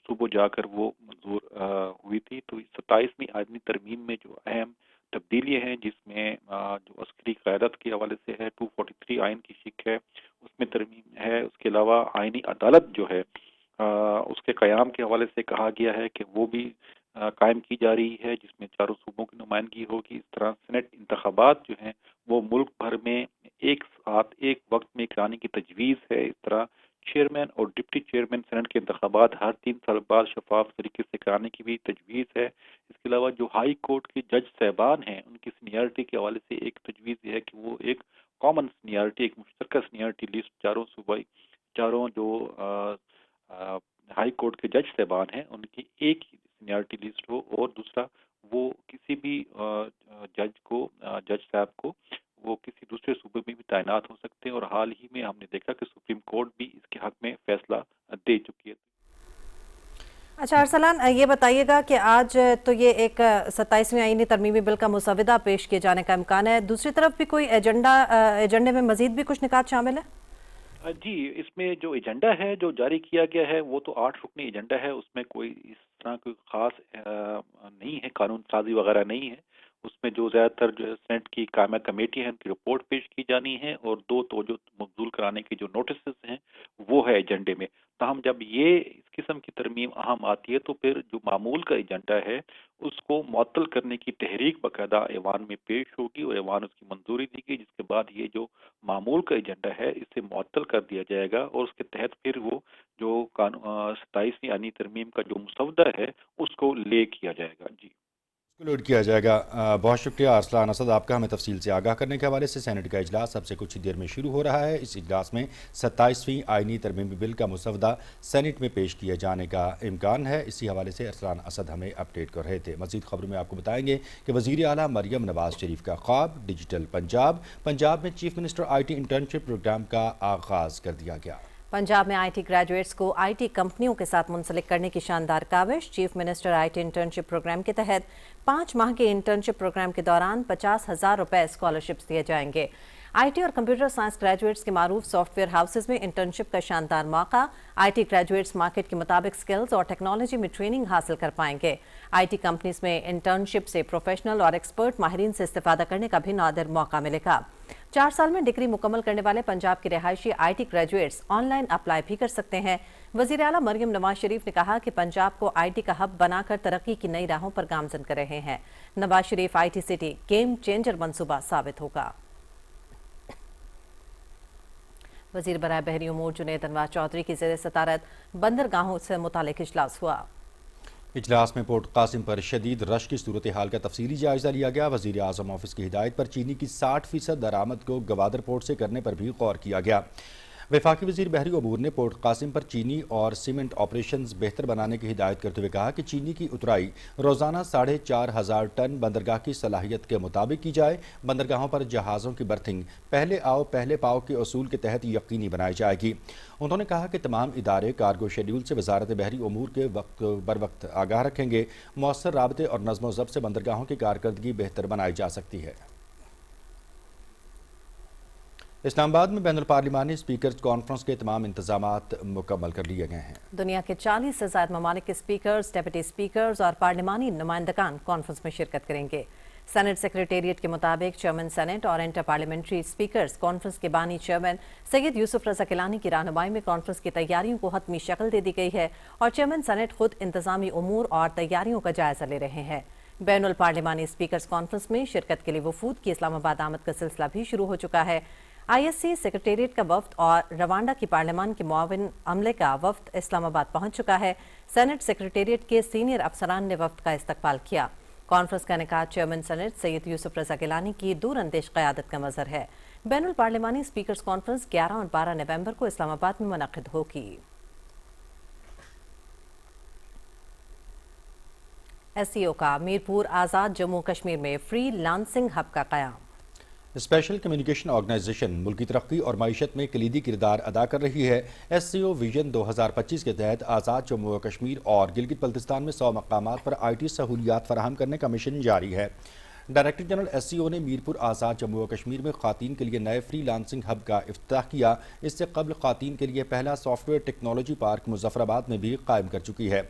सुबह जाकर वो मंजूर हुई थी। तो 27वीं आईनी तरमीम में जो अहम तब्दीलियाँ हैं, जिसमें जो अस्करी क़यादत के हवाले से है 243 आइन की शिक है, उसमें तरमीम है। उसके अलावा आइनी अदालत जो है उसके क़याम के हवाले से कहा गया है कि वो भी कायम की जा रही है, जिसमें चारों सूबों की नुमाइंदगी होगी। इस तरह सेनेट इंतखाबात जो हैं वो मुल्क भर में एक साथ एक वक्त में कराने की तजवीज़ है। इस तरह चेयरमैन और डिप्टी चेयरमैन सेनेट के इंतखाबात हर 3 साल बाद शफाफ तरीके से कराने की भी तजवीज़ है। इसके अलावा जो हाई कोर्ट के जज साहबान हैं उनकी सीनियरिटी के हवाले से एक तजवीज़ है कि वो एक कॉमन सीनियरिटी, एक मुश्तरका सीनियरिटी लिस्ट चारों जो हाई कोर्ट के जज साहबान हैं उनकी एक ही सीनियरिटी लिस्ट हो, और दूसरा वो किसी भी जज साहब को वो किसी दूसरे सूबे में भी तैनात हो सकते हैं। और हाल ही में हमने देखा कि सुप्रीम कोर्ट भी इसके हक में फैसला दे चुकी है। अच्छा अरसलान, ये बताइएगा कि आज तो ये एक 27वीं आईनी तरमीमी बिल का मुसवदा पेश किए जाने का इम्कान है, दूसरी तरफ भी कोई एजेंडे में मजीद भी कुछ निकात शामिल है? जी, इसमें जो एजेंडा है जो जारी किया गया है वो तो 8 रुकनी एजेंडा है, उसमें कोई इस तरह कोई खास नहीं है, कानून साजी वगैरह नहीं है। उसमें जो ज़्यादातर जो सेनेट की कायमा कमेटी है उनकी रिपोर्ट पेश की जानी है और 2 तवज्जो मबजूल कराने की जो नोटिस हैं वो है एजेंडे में। ताहम जब ये इस किस्म की तरमीम अहम आती है तो फिर जो मामूल का एजेंडा है उसको मुअत्तल करने की तहरीक बाकायदा ऐवान में पेश होगी और ऐवान उसकी मंजूरी देगी, जिसके बाद ये जो मामूल का एजेंडा है इसे मुअत्तल कर दिया जाएगा और उसके तहत फिर वो जो 27वीं आईनी तरमीम का जो मुसवदा है उसको ले किया जाएगा। जी, लोड किया जाएगा। बहुत शुक्रिया अरसलान असद आपका हमें तफसील से आगाह करने के हवाले से। सेनेट का इजलास अब से कुछ ही देर में शुरू हो रहा है। इस इजलास में 27वीं आईनी तरमीमी बिल का मुसवदा सेनेट में पेश किए जाने का इम्कान है। इसी हवाले से अरसलान असद हमें अपडेट कर रहे थे। मज़ीद खबरों में आपको बताएंगे कि वज़ीर आला मरियम नवाज शरीफ का ख्वाब डिजिटल पंजाब में chief minister IT internship program का आगाज़ कर दिया गया। पंजाब में IT ग्रेजुएट्स को IT कंपनियों के साथ मुंसलिक करने की शानदार काविश। Chief minister IT internship programme के तहत 5 माह के इंटर्नशिप प्रोग्राम के दौरान 50,000 रुपए स्कॉलरशिप्स दिए जाएंगे। IT और कंप्यूटर साइंस ग्रेजुएट्स के मारूफ सॉफ्टवेयर हाउसेज में इंटर्नशिप का शानदार मौका। IT ग्रेजुएट्स मार्केट के मुताबिक स्किल्स और टेक्नोलॉजी में ट्रेनिंग हासिल कर पाएंगे। IT कंपनीज में इंटर्नशिप से प्रोफेशनल और एक्सपर्ट माहिरीन से इस्तेफादा करने का भी नादिर मौका मिलेगा। 4 साल में डिग्री मुकम्मल करने वाले पंजाब के रिहायशी IT ग्रेजुएट्स ऑनलाइन अप्लाई भी कर सकते हैं। वज़ीर आला मरियम नवाज शरीफ ने कहा कि पंजाब को IT का हब बनाकर तरक्की की नई राहों पर गामजन कर रहे हैं। Nawaz Sharif IT city game changer मंसूबा साबित होगा। वज़ीर बराए बहरी उमूर जुनैद अनवार चौधरी की ज़ेर सदारत बंदरगाहों से मुतालिक इजलास हुआ। इजलास में पोर्ट कासिम पर शदीद रश की सूरत हाल का तफसीली जायजा लिया गया। वज़ीर आज़म ऑफिस की हिदायत पर चीनी की 60% दरामद को गवादर पोर्ट से करने पर भी गौर किया गया। वफाकी वज़ीर बहरी अमूर ने पोर्ट कासिम पर चीनी और सीमेंट ऑपरेशंस बेहतर बनाने की हिदायत करते हुए कहा कि चीनी की उतराई रोज़ाना 4,500 टन बंदरगाह की सलाहियत के मुताबिक की जाए। बंदरगाहों पर जहाज़ों की बर्थिंग पहले आओ पहले पाओ के असूल के तहत यकीनी बनाई जाएगी। उन्होंने कहा कि तमाम इदारे कार्गो शेड्यूल से वजारत बहरी अमूर के बर वक्त आगाह रखेंगे। मौसर राबते और नज़्म ज़ब्त से बंदरगाहों की कारकर्दगी बेहतर बनाई जा सकती है। इस्लामाबाद में बैनुल पार्लिमानी स्पीकर्स कॉन्फ्रेंस के तमाम इंतजामात मुकम्मल कर लिए गए हैं। दुनिया के 40 से ज़ायद ममालिक के स्पीकर्स, डेप्यूटी स्पीकर्स और पार्लिमानी नुमाइंदगान कॉन्फ्रेंस में शिरकत करेंगे। सेनेट सेक्रेटेरिएट के मुताबिक चेयरमैन सेनेट और इंटर पार्लियामेंट्री स्पीकर्स कॉन्फ्रेंस के बानी चेयरमैन सैयद यूसुफ रज़ा गिलानी की रहनुमाई में कॉन्फ्रेंस की तैयारियों को हतमी शक्ल दे दी गई है और चेयरमैन सेनेट खुद इंतजामी उमूर और तैयारियों का जायजा ले रहे हैं। बैनुल पार्लिमानी स्पीकर्स कॉन्फ्रेंस में शिरकत के लिए वफूद की इस्लामाबाद आमद का सिलसिला भी शुरू हो चुका है। ISC सेक्रेटेरिएट का वफ्द और रवांडा की पार्लियामान के मुआविन अमले का वफ्द इस्लामाबाद पहुंच चुका है। सेनेट सेक्रेटेरिएट के सीनियर अफसरान ने वफ्द का इस्तकबाल किया। कॉन्फ्रेंस का इनेकाद चेयरमैन सेनेट सैयद यूसुफ रज़ा गिलानी की दूरअंदेश क़यादत का मज़हर है। बैनुल पार्लिमानी स्पीकर्स कॉन्फ्रेंस 11 और 12 नवंबर को इस्लामाबाद में मुनक़िद होगी। SCO का मीरपुर आज़ाद जम्मू कश्मीर में फ्री लांसिंग हब का क़याम। स्पेशल कम्युनिकेशन ऑर्गेनाइजेशन मुल्की तरक्की और मईशत में कलीदी किरदार अदा कर रही है। SCO विजन 2025 के तहत आज़ाद जम्मू और कश्मीर और गिलगित बल्तिस्तान में 100 मकामात पर IT सहूलियात फराहम करने का मिशन जारी है। डायरेक्टर जनरल SCO ने मीरपुर आज़ाद जम्मू और कश्मीर में ख़ातीन के लिए नए फ्री लांसिंग हब का इफ्तिताह किया। इससे कबल ख़ातीन के लिए पहला सॉफ्टवेयर टेक्नोलॉजी पार्क मुज़फ़्फ़राबाद में भी कायम कर चुकी है।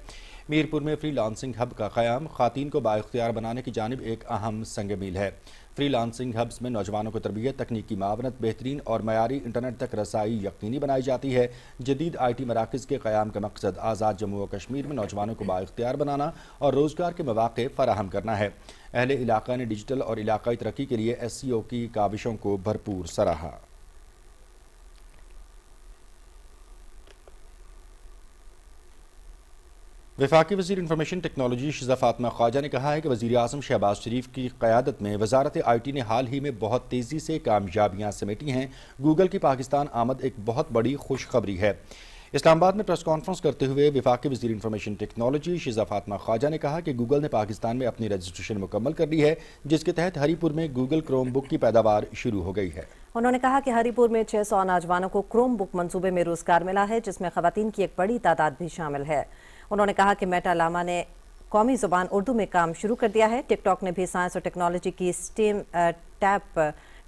मीरपुर में फ्री लांसिंग हब का क़याम ख़ातीन को बाइख्तियार बनाने की जानिब एक अहम संग मील है। फ्री लांसिंग हब्स में नौजवानों को तरबियत, तकनीकी मावनत, बेहतरीन और मयारी इंटरनेट तक रसाई यकीनी बनाई जाती है। जदीद IT मराकज़ के क़याम का मकसद आज़ाद जम्मू और कश्मीर में नौजवानों को बाइख्तियार बनाना और रोज़गार के मौक़े फ़राहम करना है। अहले इलाक़ा ने डिजिटल और इलाक़ाई तरक्की के लिए SCO की काविशों को भरपूर सराहा। वफाकी वज़ीर इंफॉर्मेशन टेक्नोलॉजी शिज़ा फ़ातिमा ख्वाजा ने कहा है कि वज़ीर आज़म शहबाज शरीफ की क़यादत में वज़ारत IT ने हाल ही में बहुत तेज़ी से कामयाबियाँ समेटी हैं। गूगल की पाकिस्तान आमद एक बहुत बड़ी खुशखबरी है। इस्लामाबाद में प्रेस कॉन्फ्रेंस करते हुए वफाकी वज़ीर इंफॉर्मेशन टेक्नोलॉजी शिज़ा फ़ातिमा ख्वाजा ने कहा कि गूगल ने पाकिस्तान में अपनी रजिस्ट्रेशन मुकम्मल कर ली है, जिसके तहत हरीपुर में गूगल क्रोम बुक की पैदावार शुरू हो गई है। उन्होंने कहा कि हरीपुर में 600 नौजवानों को क्रोम बुक मंसूबे में रोजगार मिला है, जिसमें ख़वातीन की एक बड़ी तादाद भी शामिल है। उन्होंने कहा कि मेटा लामा ने कौमी ज़ुबान उर्दू में काम शुरू कर दिया है। टिकटॉक ने भी साइंस और टेक्नोलॉजी की स्टीम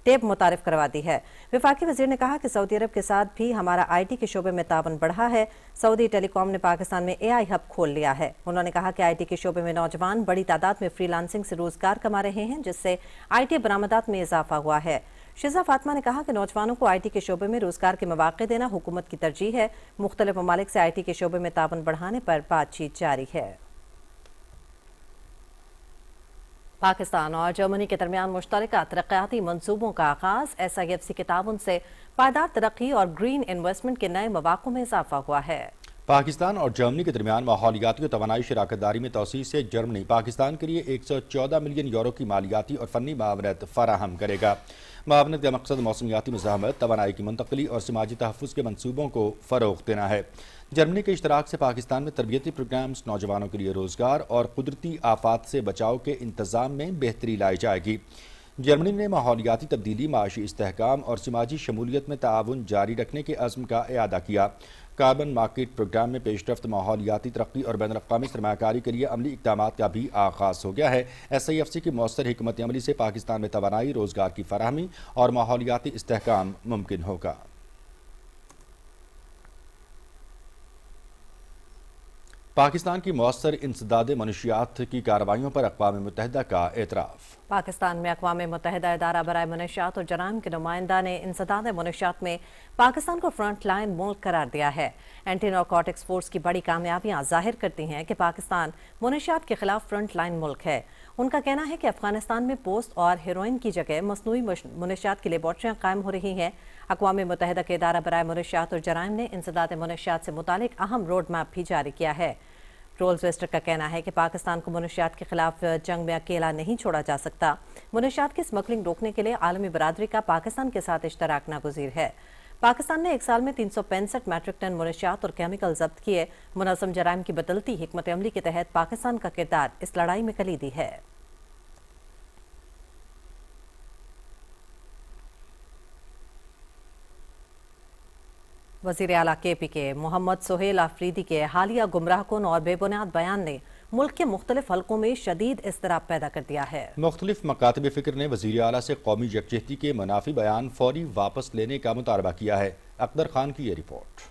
टैब मुतारिफ करवा दी है। वफाकी वज़ीर ने कहा कि सऊदी अरब के साथ भी हमारा IT के शोबे में तावन बढ़ा है। सऊदी टेलीकॉम ने पाकिस्तान में AI हब खोल लिया है। उन्होंने कहा कि IT के शोबे में नौजवान बड़ी तादाद में फ्रीलांसिंग से रोजगार कमा रहे हैं, जिससे IT बरामदात में इजाफा हुआ है। शिज़ा फ़ातिमा ने कहा कि नौजवानों को IT के शोबे में रोजगार के मौक़े देना हुकूमत की तरजीह है। मुख्तलिफ ममालिक से IT के शोबे में तावन बढ़ाने पर बातचीत जारी है। पाकिस्तान और जर्मनी के दरमियान मुश्तरका तरक्याती मंसूबों का आगाज। SIFC के ताउन से पायदार तरक्की और ग्रीन इन्वेस्टमेंट के नए मौक़ों में इजाफा हुआ है। पाकिस्तान और जर्मनी के दरमियान माहौलियाती और तवानाई शराकतदारी में तोसी से जर्मनी पाकिस्तान के लिए 114 मिलियन यूरो की मालियाती और फनी मावनत फराहम करेगा। मावनत का मकसद मौसमियाती मुज़ाहमत, तवानाई की मुंतकली और समाजी तहफ़्फ़ुज़ के मनसूबों को फ़रोग़ देना है। जर्मनी के इश्तराक से पाकिस्तान में तरबियती प्रोग्राम्स, नौजवानों के लिए रोज़गार और कुदरती आफात से बचाव के इंतज़ाम में बेहतरी लाई जाएगी। जर्मनी ने माहौलियाती तब्दीली, माशी इस्तेहकाम और समाजी शमूलियत में ताउन जारी रखने के अज़्म का इआदा किया। कार्बन मार्केट प्रोग्राम में पेशरफ्त, माहौलियाती तरक्की और बैनुल-अक़वामी सरमायाकारी के लिए अमली इक़दामात का भी आगाज़ हो गया है। SIFC की मौसर हिकमत अमली से पाकिस्तान में तवानाई, रोज़गार की फराहमी और माहौलियाती इस्तेहकाम मुमकिन होगा। पाकिस्तान की मौसर इंसदाद मनशियात की कार्रवाइयों पर अक़वाम मुत्तहिदा का एतराफ़। पाकिस्तान में अक़वाम मुत्तहिदा इदारा बराए मनशियात और जराइम के नुमाइंदा ने इंसदाद मनशियात में पाकिस्तान को फ्रंट लाइन मुल्क करार दिया है। एंटी नारकोटिक्स फोर्स की बड़ी कामयाबियां जाहिर करती हैं कि पाकिस्तान मनशियात के खिलाफ फ्रंट लाइन मुल्क है। उनका कहना है कि अफगानिस्तान में पोस्ट और हेरोइन की जगह मसनूई मनशियात की लेबॉर्ट्रियाँ कायम हो रही हैं। अक़वाम मुत्तहिदा के इदारा बराए मनशियात और जराइम ने इंसदाद मनशियात से मुतालिक अहम रोड मैप भी जारी किया है। रोल्स वेस्टर का कहना है कि पाकिस्तान को मनशियात के खिलाफ जंग में अकेला नहीं छोड़ा जा सकता। मनशियात की स्मगलिंग रोकने के लिए आलमी बरादरी का पाकिस्तान के साथ इश्तराक नागुज़ीर है। पाकिस्तान ने एक साल में 365 मैट्रिक टन मुनशियात और केमिकल जब्त किए। मुनज़्ज़म जराइम की बदलती हिकमत अमली के तहत पाकिस्तान का किरदार इस लड़ाई में कलीदी है। वज़ीर आला KPK मोहम्मद सोहेल आफरीदी के हालिया गुमराहकुन और बेबुनियाद बयान ने मुल्क के मुख्तलिफ हलकों में शदीद इज़्तिराब पैदा कर दिया है। मुख्तलिफ मकातब फ़िक्र ने वज़ीर आला से कौमी यकजहती के मनाफी बयान फौरी वापस लेने का मुतालबा किया है। अकबर खान की ये रिपोर्ट।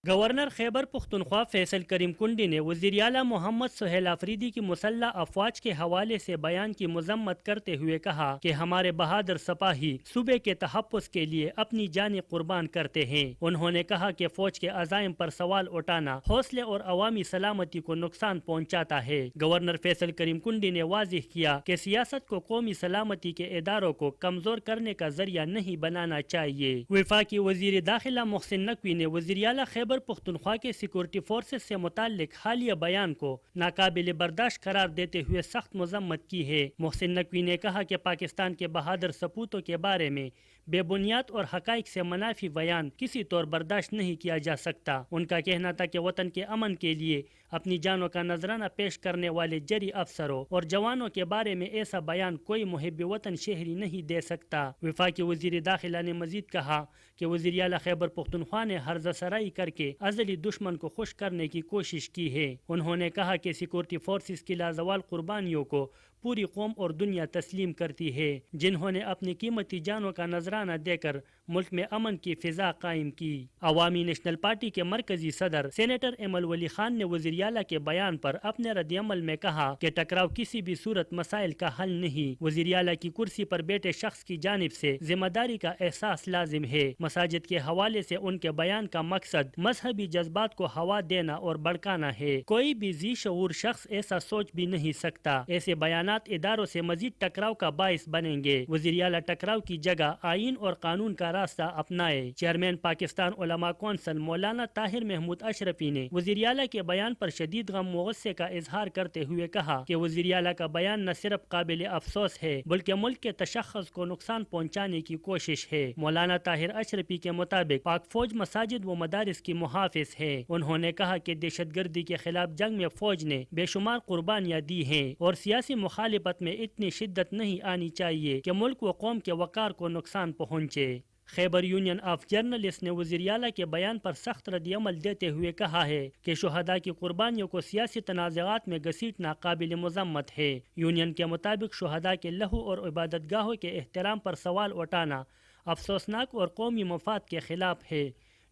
गवर्नर खैबर पुख्तनख्वा फैसल करीम कुंडी ने वज़ीर आला मोहम्मद सोहेल आफरीदी की मुसल्लह अफवाज के हवाले से बयान की मजम्मत करते हुए कहा कि हमारे बहादुर सिपाही सूबे के तहफ़्फ़ुज़ के लिए अपनी जानें कुर्बान करते हैं। उन्होंने कहा कि फौज के अज़ाइम पर सवाल उठाना हौसले और अवामी सलामती को नुकसान पहुँचाता है। गवर्नर फैसल करीम कुंडी ने वाज़िह किया कि सियासत को कौमी सलामती के इदारों को कमज़ोर करने का जरिया नहीं बनाना चाहिए। वफाकी वज़ीर दाखिला मोहसिन नकवी ने वज़ीर आला खैबर पुख्तनख्वा के सिक्योरिटी फोर्सेस से मुताल्लिक हालिया बयान को नाकाबिल बर्दाश्त करार देते हुए सख्त मजम्मत की है। मोहसिन नकवी ने कहा कि पाकिस्तान के बहादुर सपूतों के बारे में बेबुनियाद और हकाइक से मनाफी बयान किसी तौर बर्दाश्त नहीं किया जा सकता। उनका कहना था कि वतन के अमन के लिए अपनी जानों का नजराना पेश करने वाले जरी अफसरों और जवानों के बारे में ऐसा बयान कोई मुहिब वतन शहरी नहीं दे सकता। वफाकी वज़ीर दाखिला ने मजीद कहा कि वज़ीर आला खैबर पुख्तनख्वा ने हर्ज़ सराई करके अज़ली दुश्मन को खुश करने की कोशिश की है। उन्होंने कहा कि सिक्योरिटी फोर्सेस की लाजवाल कुर्बानियों को पूरी कौम और दुनिया तस्लीम करती है, जिन्होंने अपनी कीमती जानों का नजराना देकर मुल्क में अमन की फिजा कायम की। अवामी नेशनल पार्टी के मरकजी सदर सेनेटर एमल वली खान ने वज़ीर आला के बयान पर अपने रद्द-ए-अमल में कहा कि टकराव किसी भी सूरत मसाइल का हल नहीं। वज़ीर आला की कुर्सी पर बैठे शख्स की जानिब से जिम्मेदारी का एहसास लाजिम है। मसाजिद के हवाले से उनके बयान का मकसद मजहबी जज्बात को हवा देना और भड़काना है। कोई भी जी शऊर शख्स ऐसा सोच भी नहीं सकता। ऐसे बयान इदारों से मजीद टकराव का बाइस बनेंगे। वज़ीर आला टकराव की जगह आईन और कानून का रास्ता अपनाए। चेयरमैन पाकिस्तान उलमा कौंसिल मौलाना ताहिर महमूद अशरफी ने वज़ीर आला के बयान पर शदीद गम व गुस्से का इजहार करते हुए कहा कि वज़ीर आला का बयान न सिर्फ काबिल अफसोस है बल्कि मुल्क के तशख़्ख़ुस को नुकसान पहुँचाने की कोशिश है। मौलाना ताहिर अशरफी के मुताबिक पाक फौज मसाजिद व मदारिस की मुहाफिज है। उन्होंने कहा कि दहशतगर्दी के खिलाफ जंग में फौज ने बेशुमार कुर्बानियाँ दी हैं और सियासी मुखालिफत में इतनी शिद्दत नहीं आनी चाहिए कि मुल्क व कौम के वक़ार को नुकसान पहुँचे। खैबर यूनियन ऑफ जर्नलिस्ट ने वज़ीर आला के बयान पर सख्त रद्द-ए-अमल देते हुए कहा है कि शुहदा की कुर्बानियों को सियासी तनाज़ात में घसीटना काबिल मज़म्मत है। यूनियन के मुताबिक शुहदा के लहू और इबादतगाहों के एहतराम पर सवाल उठाना अफसोसनाक और कौमी मफाद के खिलाफ है।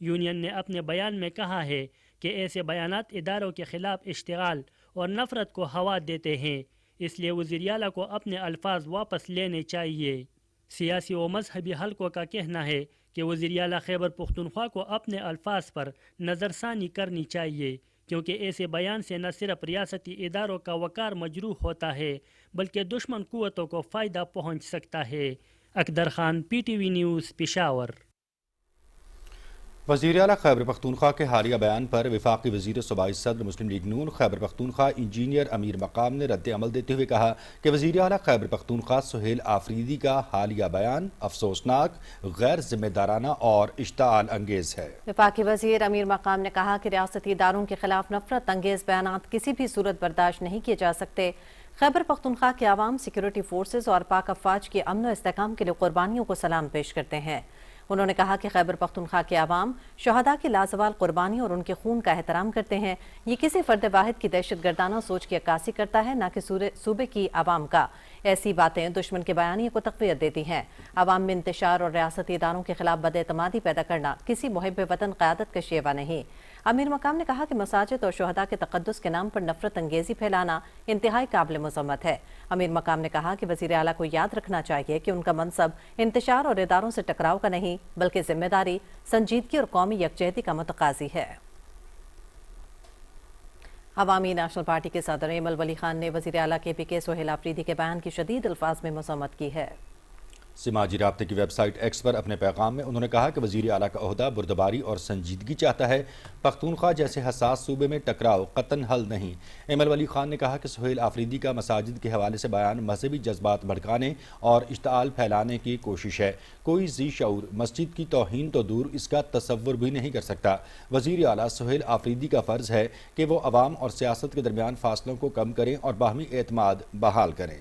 यूनियन ने अपने बयान में कहा है कि ऐसे बयानात इदारों के खिलाफ इश्तिगाल और नफरत को हवा देते हैं, इसलिए वज़ीर आला को अपने अल्फाज वापस लेने चाहिए। सियासी व मजहबी हलकों का कहना है कि वज़ीर आला खैबर पुख्तनख्वा को अपने अल्फाज पर नज़रसानी करनी चाहिए, क्योंकि ऐसे बयान से न सिर्फ रियासती इदारों का वक़ार मजरूह होता है बल्कि दुश्मन कुव्वतों को फ़ायदा पहुँच सकता है। Akbar Khan, PTV news, Peshawar. वज़ीर आला खैबर पख्तूनख्वा के हालिया बयान पर वफाकी वज़ीर सूबाई सदर मुस्लिम लीग नून खैबर पख्तूनख्वा इंजीनियर अमीर मकाम ने रद्द अमल देते हुए कहा कि वज़ीर आला खैबर पख्तूनख्वा सोहेल आफरीदी का हालिया बयान अफसोसनाक, गैर जिम्मेदाराना और इश्ताल अंगेज है। वफाकी वज़ीर अमीर मकाम ने कहा कि रियासती इदारों के खिलाफ नफरत अंगेज बयानात किसी भी सूरत बर्दाश्त नहीं किए जा सकते। खैबर पख्तूनख्वा के आवाम सिक्योरिटी फोर्सेस और पाक अफवाज के अमन व इस्तेहकाम के लिए कुर्बानियों को सलाम पेश करते हैं। उन्होंने कहा कि खैबर पख्तूनख्वा के आवाम शुहदा की लाजवाल कुर्बानी और उनके खून का एहतराम करते हैं। ये किसी फर्द वाहिद की दहशत गर्दाना सोच की अक्कासी करता है, न कि सूबे की आवाम का। ऐसी बातें दुश्मन के बयानिए को तक़वियत देती हैं। आवाम में इंतशार और रियासती इदारों के खिलाफ बदएतमादी पैदा करना किसी मुहिब वतन क़यादत का शेवा नहीं। अमीर मकाम ने कहा कि मसाजिद और शुहदा के तक़द्दुस के नाम पर नफरत अंगेजी फैलाना इंतहाई काबिल मज़म्मत है। अमीर मकाम ने कहा कि वज़ीर आला को याद रखना चाहिए कि उनका मनसब इंतशार और इदारों से टकराव का नहीं बल्कि जिम्मेदारी, संजीदगी और कौमी यकजहती का मुतकाज़ी है। अवामी नेशनल पार्टी के सदर एमल वली खान ने वज़ीर आला KPK सोहेल आफरीदी के बयान की शदीद अल्फाज में मज़म्मत की है। سماجی رابطے کی ویب سائٹ ایکس پر اپنے پیغام میں انہوں نے کہا کہ وزیر اعلیٰ کا عہدہ بردباری اور سنجیدگی چاہتا ہے۔ پختونخوا جیسے حساس صوبے میں ٹکراؤ قطعاً حل نہیں۔ ایمل ولی خان نے کہا کہ سہیل آفریدی کا مساجد کے حوالے سے بیان مذہبی جذبات بھڑکانے اور اشتعال پھیلانے کی کوشش ہے۔ کوئی ذی شعور مسجد کی توہین تو دور اس کا تصور بھی نہیں کر سکتا۔ وزیر اعلیٰ سہیل آفریدی کا فرض ہے کہ وہ عوام اور سیاست کے درمیان فاصلوں کو کم کریں اور باہمی اعتماد بحال کریں۔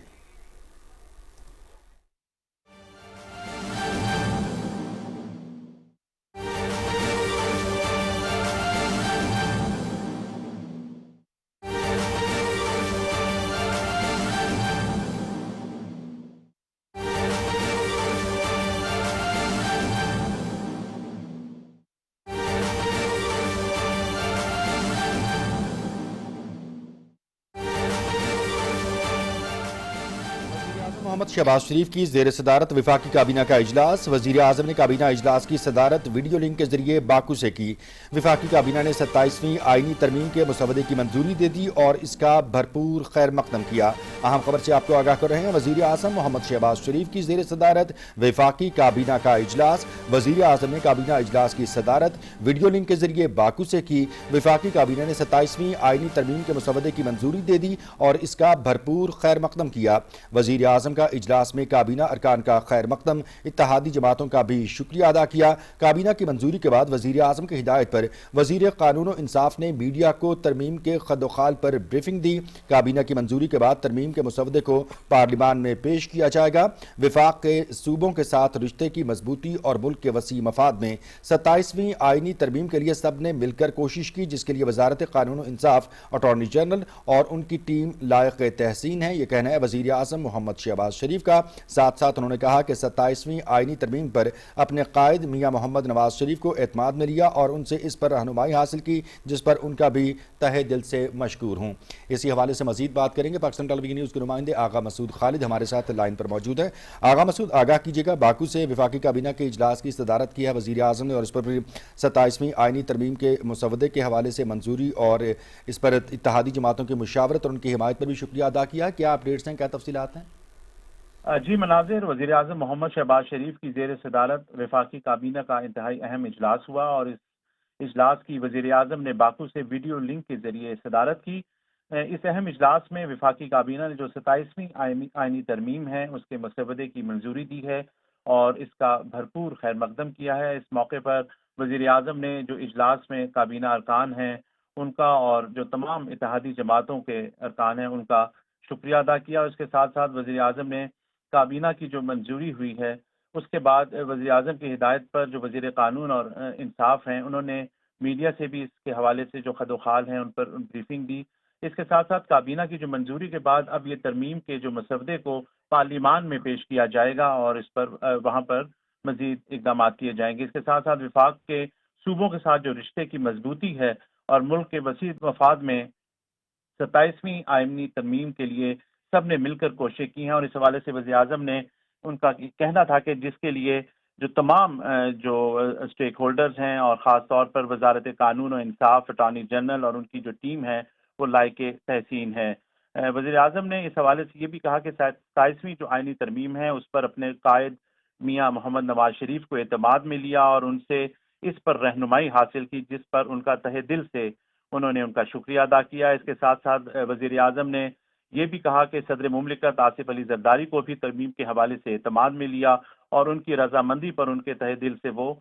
محمد شہباز شریف کی زیر صدارت وفاقی کابینہ کا اجلاس۔ وزیر اعظم نے کابینہ اجلاس کی صدارت ویڈیو لنک کے ذریعے باکو سے کی۔ وفاقی کابینہ نے 27ویں آئینی ترمیم کے مسودے کی منظوری دے دی اور اس کا بھرپور خیر مقدم کیا۔ اہم خبر سے آپ کو آگاہ کر رہے ہیں۔ وزیر اعظم محمد شہباز شریف کی زیر صدارت وفاقی کابینہ کا اجلاس۔ وزیر اعظم نے کابینہ اجلاس کی صدارت ویڈیو لنک کے ذریعے باکو سے کی۔ وفاقی کابینہ نے 27ویں آئینی ترمیم کے مسودے کی منظوری دے دی اور اس کا بھرپور خیر مقدم کیا۔ وزیر اعظم کا اجلاس میں کابینہ ارکان کا خیر مقدم، اتحادی جماعتوں کا بھی شکریہ ادا کیا۔ کابینہ کی منظوری کے بعد وزیر اعظم کی ہدایت پر وزیر قانون و انصاف نے میڈیا کو ترمیم کے خد و خال پر بریفنگ دی۔ کابینہ کی منظوری کے بعد ترمیم کے مسودے کو پارلیمان میں پیش کیا جائے گا۔ وفاق کے صوبوں کے ساتھ رشتے کی مضبوطی اور ملک کے وسیع مفاد میں 27ویں آئینی ترمیم کے لیے سب نے مل کر کوشش کی، جس کے لیے وزارت قانون و انصاف، اٹارنی جنرل اور ان کی ٹیم لائق تحسین ہے، یہ کہنا ہے وزیر اعظم محمد شہباز شریف کا۔ ساتھ ساتھ انہوں نے کہا کہ 27ویں آئینی ترمیم پر اپنے قائد میاں محمد نواز شریف کو اعتماد میں لیا اور ان سے اس پر رہنمائی حاصل کی، جس پر ان کا بھی تہہ دل سے مشکور ہوں۔ اسی حوالے سے مزید بات کریں گے۔ پاکستان ٹیلی ویژن نیوز کے نمائندے آغا مسعود خالد ہمارے ساتھ لائن پر موجود ہیں۔ آغا مسعود، آگاہ کیجیے گا، باکو سے وفاقی کابینہ کے اجلاس کی صدارت کی ہے وزیر اعظم نے اور اس پر بھی 27ویں آئینی ترمیم کے مسودے کے حوالے سے منظوری اور اس پر اتحادی جماعتوں کی مشاورت اور ان کی حمایت پر بھی شکریہ ادا کیا۔ کیا اپڈیٹس ہیں، کیا تفصیلات ہیں؟ جی مناظر، وزیر اعظم محمد شہباز شریف کی زیر صدارت وفاقی کابینہ کا انتہائی اہم اجلاس ہوا اور اس اجلاس کی وزیر اعظم نے باکو سے ویڈیو لنک کے ذریعے صدارت کی۔ اس اہم اجلاس میں وفاقی کابینہ نے جو 27ویں آئینی ترمیم ہے اس کے مسودے کی منظوری دی ہے اور اس کا بھرپور خیر مقدم کیا ہے۔ اس موقع پر وزیر اعظم نے جو اجلاس میں کابینہ ارکان ہیں ان کا اور جو تمام اتحادی جماعتوں کے ارکان ہیں ان کا شکریہ ادا کیا اور اس کے ساتھ ساتھ وزیر اعظم نے کابینہ کی جو منظوری ہوئی ہے اس کے بعد وزیر اعظم کی ہدایت پر جو وزیر قانون اور انصاف ہیں انہوں نے میڈیا سے بھی اس کے حوالے سے جو خد و خال ہیں ان پر بریفنگ دی۔ اس کے ساتھ ساتھ کابینہ کی جو منظوری کے بعد اب یہ ترمیم کے جو مسودے کو پارلیمان میں پیش کیا جائے گا اور اس پر وہاں پر مزید اقدامات کیے جائیں گے۔ اس کے ساتھ ساتھ وفاق کے صوبوں کے ساتھ جو رشتے کی مضبوطی ہے اور ملک کے وسیع مفاد میں 27ویں آئینی ترمیم کے لیے سب نے مل کر کوششیں کی ہیں اور اس حوالے سے وزیر اعظم نے ان کا کہنا تھا کہ جس کے لیے جو تمام جو اسٹیک ہولڈرز ہیں اور خاص طور پر وزارت قانون و انصاف، اٹارنی جنرل اور ان کی جو ٹیم ہے وہ لائق تحسین ہے۔ وزیر اعظم نے اس حوالے سے یہ بھی کہا کہ 27ویں جو آئینی ترمیم ہے اس پر اپنے قائد میاں محمد نواز شریف کو اعتماد میں لیا اور ان سے اس پر رہنمائی حاصل کی، جس پر ان کا تہہ دل سے انہوں نے ان کا شکریہ ادا کیا۔ اس کے ساتھ ساتھ وزیر اعظم نے یہ بھی کہا کہ صدر مملکت آصف علی زرداری کو بھی ترمیم کے حوالے سے اعتماد میں لیا اور ان کی رضامندی پر ان کے تہہ دل سے وہ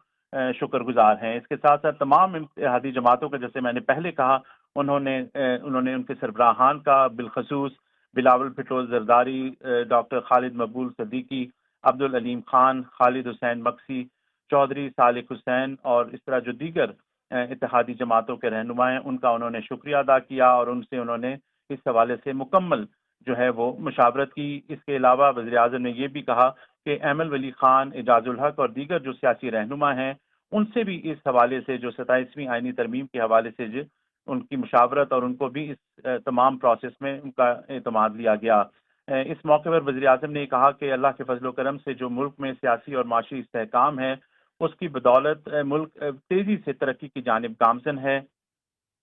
شکر گزار ہیں۔ اس کے ساتھ ساتھ تمام اتحادی جماعتوں کا، جیسے میں نے پہلے کہا، انہوں نے ان کے سربراہان کا، بالخصوص بلاول بھٹو زرداری، ڈاکٹر خالد مقبول صدیقی، عبدالعلیم خان، خالد حسین مکسی، چودھری صالح حسین اور اس طرح جو دیگر اتحادی جماعتوں کے رہنما ہیں ان کا انہوں نے شکریہ ادا کیا اور ان سے انہوں نے اس حوالے سے مکمل جو ہے وہ مشاورت کی۔ اس کے علاوہ وزیر اعظم نے یہ بھی کہا کہ ایمل ولی خان، اعجاز الحق اور دیگر جو سیاسی رہنما ہیں ان سے بھی اس حوالے سے جو 27ویں آئینی ترمیم کے حوالے سے ان کی مشاورت اور ان کو بھی اس تمام پروسیس میں ان کا اعتماد لیا گیا۔ اس موقع پر وزیر اعظم نے کہا کہ اللہ کے فضل و کرم سے جو ملک میں سیاسی اور معاشی استحکام ہے اس کی بدولت ملک تیزی سے ترقی کی جانب گامزن ہے،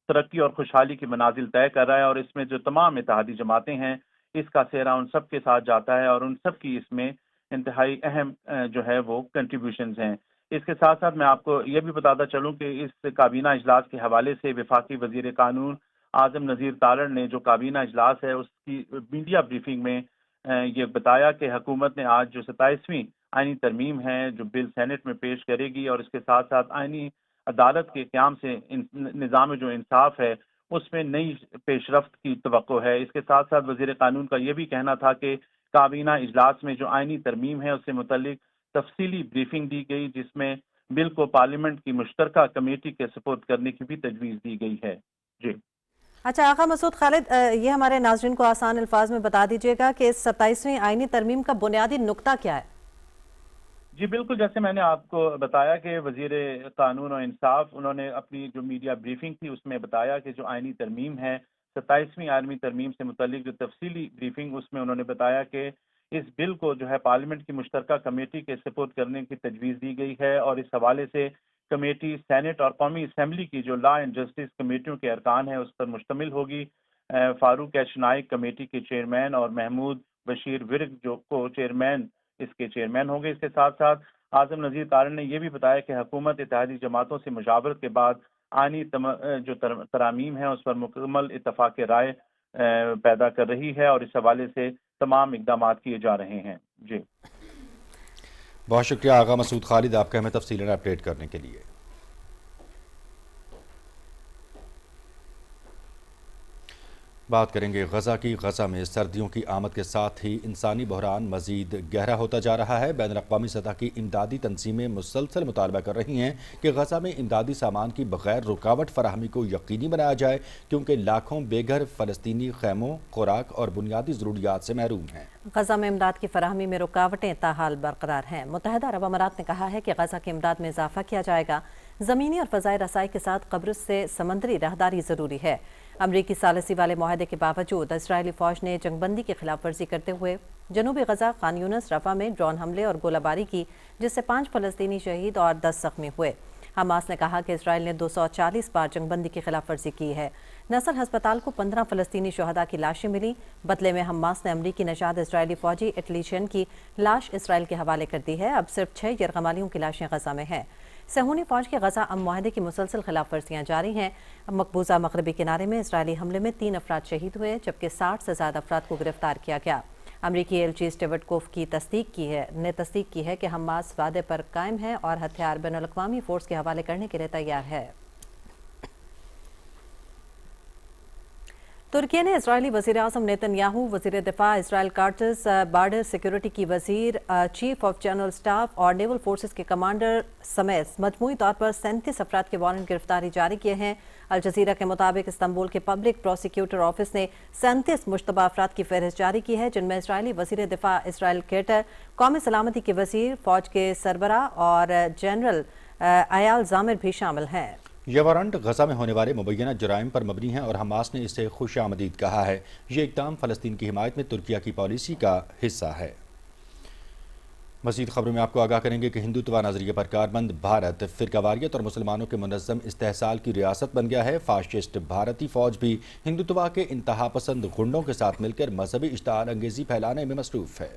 ترقی اور خوشحالی کی منازل طے کر رہا ہے اور اس میں جو تمام اتحادی جماعتیں ہیں اس کا سہرا ان سب کے ساتھ جاتا ہے اور ان سب کی اس میں انتہائی اہم جو ہے وہ کنٹریبیوشنز ہیں۔ اس کے ساتھ ساتھ میں آپ کو یہ بھی بتاتا چلوں کہ اس کابینہ اجلاس کے حوالے سے وفاقی وزیر قانون اعظم نذیر تالڑ نے جو کابینہ اجلاس ہے اس کی میڈیا بریفنگ میں یہ بتایا کہ حکومت نے آج جو 27ویں آئینی ترمیم ہے جو بل سینٹ میں پیش کرے گی، اور اس کے ساتھ ساتھ آئینی عدالت کے قیام سے نظام جو انصاف ہے اس میں نئی پیش رفت کی توقع ہے۔ اس کے ساتھ ساتھ وزیر قانون کا یہ بھی کہنا تھا کہ کابینہ اجلاس میں جو آئینی ترمیم ہے اس سے متعلق تفصیلی بریفنگ دی گئی، جس میں بل کو پارلیمنٹ کی مشترکہ کمیٹی کے سپورٹ کرنے کی بھی تجویز دی گئی ہے۔ جی اچھا آقا مسعود خالد، یہ ہمارے ناظرین کو آسان الفاظ میں بتا دیجئے گا کہ اس 27ویں آئینی ترمیم کا بنیادی نقطہ کیا ہے؟ جی بالکل، جیسے میں نے آپ کو بتایا کہ وزیر قانون و انصاف انہوں نے اپنی جو میڈیا بریفنگ تھی اس میں بتایا کہ جو آئینی ترمیم ہے 27ویں آئینی ترمیم سے متعلق جو تفصیلی بریفنگ اس میں انہوں نے بتایا کہ اس بل کو جو ہے پارلیمنٹ کی مشترکہ کمیٹی کے سپورٹ کرنے کی تجویز دی گئی ہے، اور اس حوالے سے کمیٹی سینٹ اور قومی اسمبلی کی جو لا اینڈ جسٹس کمیٹیوں کے ارکان ہیں اس پر مشتمل ہوگی۔ فاروق ایچ نائک کمیٹی کے چیئرمین اور محمود بشیر ورگ جو کو چیئرمین اس کے چیئرمین ہوں گے۔ اس کے ساتھ ساتھ اعظم نذیر تالڑ نے یہ بھی بتایا کہ حکومت اتحادی جماعتوں سے مشاورت کے بعد آئینی جو ترامیم ہیں اس پر مکمل اتفاق رائے پیدا کر رہی ہے، اور اس حوالے سے تمام اقدامات کیے جا رہے ہیں۔ جی بہت شکریہ آغا مسعود خالد آپ کا ہمیں تفصیلاً اپڈیٹ کرنے کے لیے۔ بات کریں گے غزہ کی۔ غزہ میں سردیوں کی آمد کے ساتھ ہی انسانی بحران مزید گہرا ہوتا جا رہا ہے۔ بین الاقوامی سطح کی امدادی تنظیمیں مسلسل مطالبہ کر رہی ہیں کہ غزہ میں امدادی سامان کی بغیر رکاوٹ فراہمی کو یقینی بنایا جائے، کیونکہ لاکھوں بے گھر فلسطینی خیموں، خوراک اور بنیادی ضروریات سے محروم ہیں۔ غزہ میں امداد کی فراہمی میں رکاوٹیں تاحال برقرار ہیں۔ متحدہ عرب امارات نے کہا ہے کہ غزہ کی امداد میں اضافہ کیا جائے گا۔ زمینی اور فضائی رسائی کے ساتھ قبرص سے سمندری راہداری ضروری ہے۔ امریکی ثالثی والے معاہدے کے باوجود اسرائیلی فوج نے جنگ بندی کی خلاف ورزی کرتے ہوئے جنوبی غزہ خان یونس رفح میں ڈرون حملے اور گولہ باری کی، جس سے 5 فلسطینی شہید اور 10 زخمی ہوئے۔ حماس نے کہا کہ اسرائیل نے 240 بار جنگ بندی کی خلاف ورزی کی ہے۔ نصر ہسپتال کو 15 فلسطینی شہداء کی لاشیں ملی۔ بدلے میں حماس نے امریکی نژاد اسرائیلی فوجی اٹلیشین کی لاش اسرائیل کے حوالے کر دی ہے۔ اب صرف 6 یرغمالیوں کی لاشیں غزہ میں ہیں۔ صہیونی فوج کے غزہ امن معاہدے کی مسلسل خلاف ورزیاں جاری ہیں۔ مقبوضہ مغربی کنارے میں اسرائیلی حملے میں 3 افراد شہید ہوئے، جبکہ 60 سے زیادہ افراد کو گرفتار کیا گیا۔ امریکی ایلچی اسٹیورٹ کوف کی تصدیق کی ہے کہ حماس وعدے پر قائم ہے اور ہتھیار بین الاقوامی فورس کے حوالے کرنے کے لیے تیار ہے۔ ترکی نے اسرائیلی وزیر اعظم نیتن یاہو، وزیر دفاع اسرائیل کارٹز، بارڈر سیکیورٹی کی وزیر، چیف آف جنرل سٹاف اور نیول فورسز کے کمانڈر سمیت مجموعی طور پر 37 افراد کے وارنٹ گرفتاری جاری کیے ہیں۔ الجزیرہ کے مطابق استنبول کے پبلک پروسیکیوٹر آفس نے 37 مشتبہ افراد کی فہرست جاری کی ہے، جن میں اسرائیلی وزیر دفاع اسرائیل کیٹر، قومی سلامتی کے وزیر، فوج کے سربراہ اور جنرل ایال زامر بھی شامل ہیں۔ یہ وارنٹ غزہ میں ہونے والے مبینہ جرائم پر مبنی ہے اور حماس نے اسے خوش آمدید کہا ہے۔ یہ اقدام فلسطین کی حمایت میں ترکیہ کی پالیسی کا حصہ ہے۔ مزید خبروں میں آپ کو آگاہ کریں گے کہ ہندوتوا نظریے پر کاربند بھارت فرقہ واریت اور مسلمانوں کے منظم استحصال کی ریاست بن گیا ہے۔ فاشسٹ بھارتی فوج بھی ہندوتوا کے انتہا پسند غنڈوں کے ساتھ مل کر مذہبی اشتعال انگیزی پھیلانے میں مصروف ہے۔